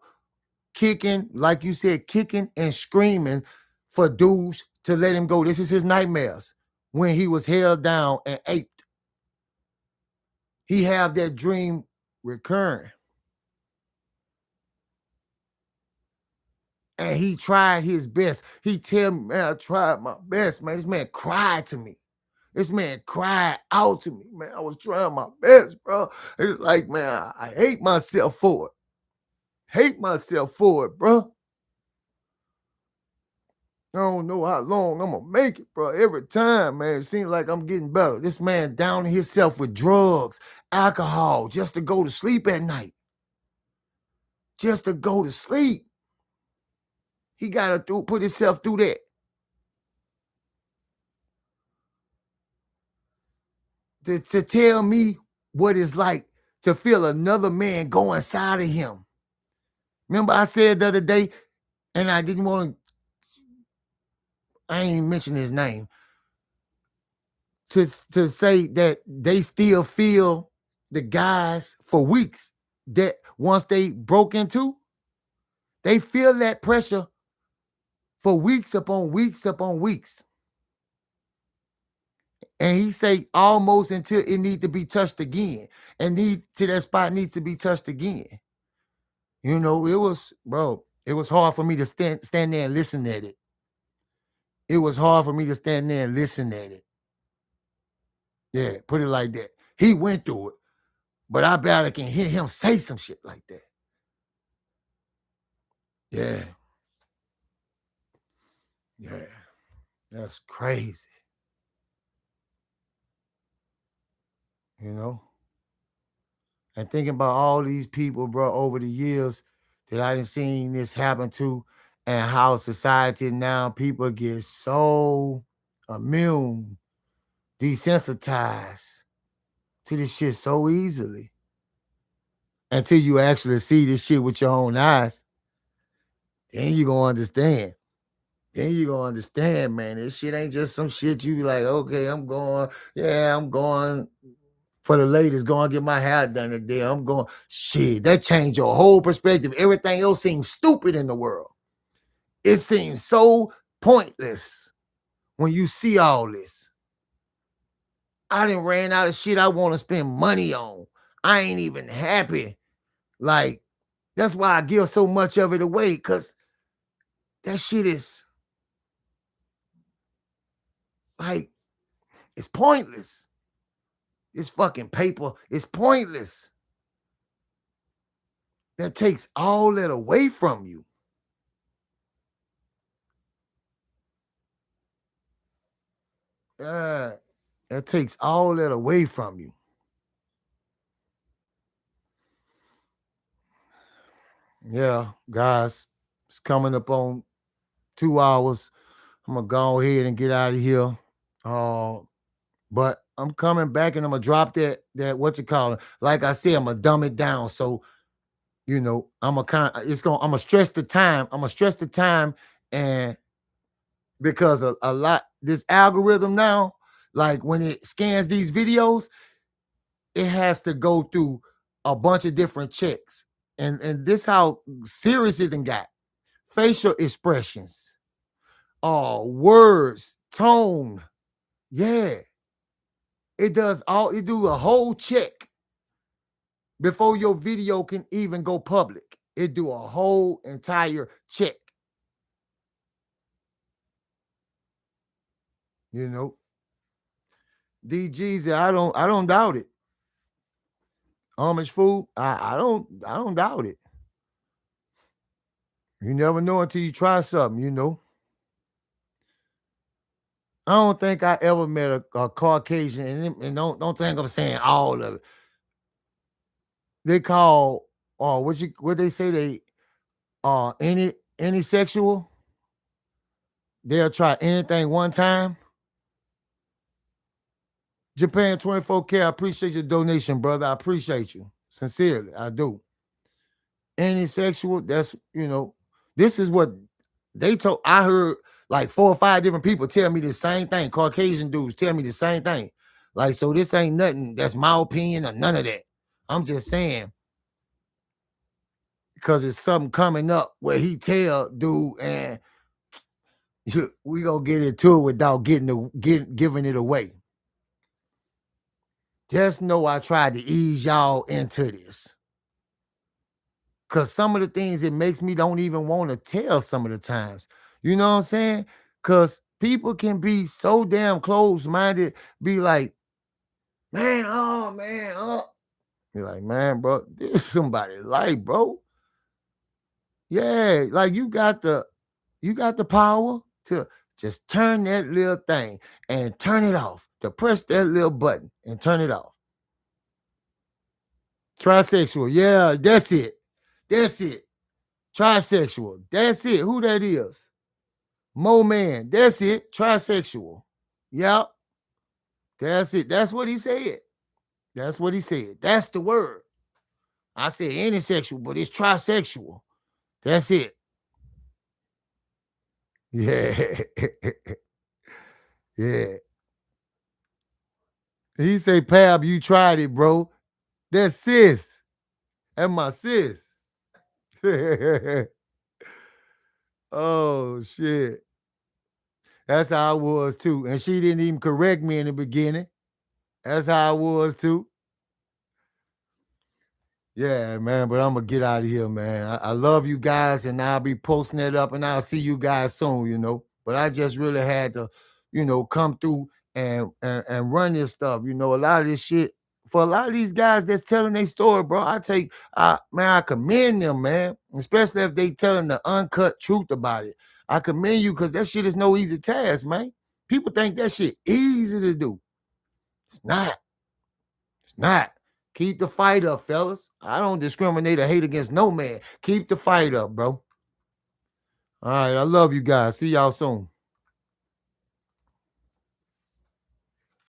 A: kicking, like you said, kicking and screaming for dudes to let him go. This is his nightmares when he was held down and aped. He have that dream recurring. And he tried his best. He tell me, man, I tried my best, man. This man cried to me. This man cried out to me, man. I was trying my best, bro. It's like, man, I hate myself for it. Hate myself for it, bro. I don't know how long I'm gonna make it, bro. Every time, man, it seems like I'm getting better. This man downing himself with drugs, alcohol, just to go to sleep at night. Just to go to sleep. He gotta put himself through that. to tell me what it's like to feel another man go inside of him. Remember I said the other day, and I didn't want to, I ain't mention his name, to say that they still feel the guys for weeks that once they broke into, they feel that pressure for weeks upon weeks upon weeks. And he say almost until it need to be touched again. And that spot needs to be touched again. You know, it was hard for me to stand there and listen at it. It was hard for me to stand there and listen at it. Yeah, put it like that. He went through it, but I barely can hear him say some shit like that. Yeah. Yeah. That's crazy. You know? And thinking about all these people, bro, over the years that I done seen this happen to, and how society now, people get so immune, desensitized to this shit so easily. Until you actually see this shit with your own eyes, then you gonna understand. Then you gonna understand, man. This shit ain't just some shit you be like, okay, I'm going for the ladies, going to get my hair done today. I'm going, shit, that changed your whole perspective. Everything else seems stupid in the world. It seems so pointless when you see all this. I done ran out of shit I want to spend money on. I ain't even happy. Like, that's why I give so much of it away, because that shit is like, it's pointless. This fucking paper is pointless. That takes all that away from you. That takes all that away from you. Yeah, guys, it's coming up on 2 hours. I'm gonna go ahead and get out of here. But I'm coming back and I'm gonna drop that what you call it. Like I said, I'm gonna dumb it down. So, you know, I'm gonna stress the time. I'm gonna stress the time, and because a lot, this algorithm now, like when it scans these videos, it has to go through a bunch of different checks. And this how serious it done got. Facial expressions, words, tone. Yeah. It do a whole check before your video can even go public. It do a whole entire check. You know, DGs, I don't doubt it. Amish food, I don't doubt it. You never know until you try something, you know. I don't think I ever met a Caucasian, and don't think I'm saying all of it. They call what they say, they any sexual. They'll try anything one time. Japan 24K, I appreciate your donation, brother. I appreciate you. Sincerely, I do. Any sexual, that's, you know, this is what they told. I heard like 4 or 5 different people tell me the same thing. Caucasian dudes tell me the same thing. Like, so this ain't nothing that's my opinion or none of that. I'm just saying, because it's something coming up where he tell dude, and we gonna get into it without giving it away. Just know I tried to ease y'all into this, because some of the things it makes me don't even want to tell some of the times. You know what I'm saying? Because people can be so damn close-minded, be like, man, oh man, oh. You're like, man, bro, this is somebody's life, bro. Yeah, like you got the power to just turn that little thing and turn it off, to press that little button and turn it off. Trisexual, yeah, that's it. That's it. Trisexual, that's it. Who that is? Mo Man, that's it. Trisexual. Yep. That's it. That's what he said. That's what he said. That's the word. I said anisexual, but it's trisexual. That's it. Yeah. Yeah. He say, Pab, you tried it, bro. That's sis. That's my sis. Oh, shit. That's how I was, too. And she didn't even correct me in the beginning. That's how I was, too. Yeah, man, but I'm going to get out of here, man. I love you guys, and I'll be posting it up, and I'll see you guys soon, you know. But I just really had to, you know, come through and run this stuff. You know, a lot of this shit, for a lot of these guys that's telling their story, bro, I commend them, man, especially if they telling the uncut truth about it. I commend you because that shit is no easy task, man. People think that shit easy to do. It's not. It's not. Keep the fight up, fellas. I don't discriminate or hate against no man. Keep the fight up, bro. All right, I love you guys. See y'all soon.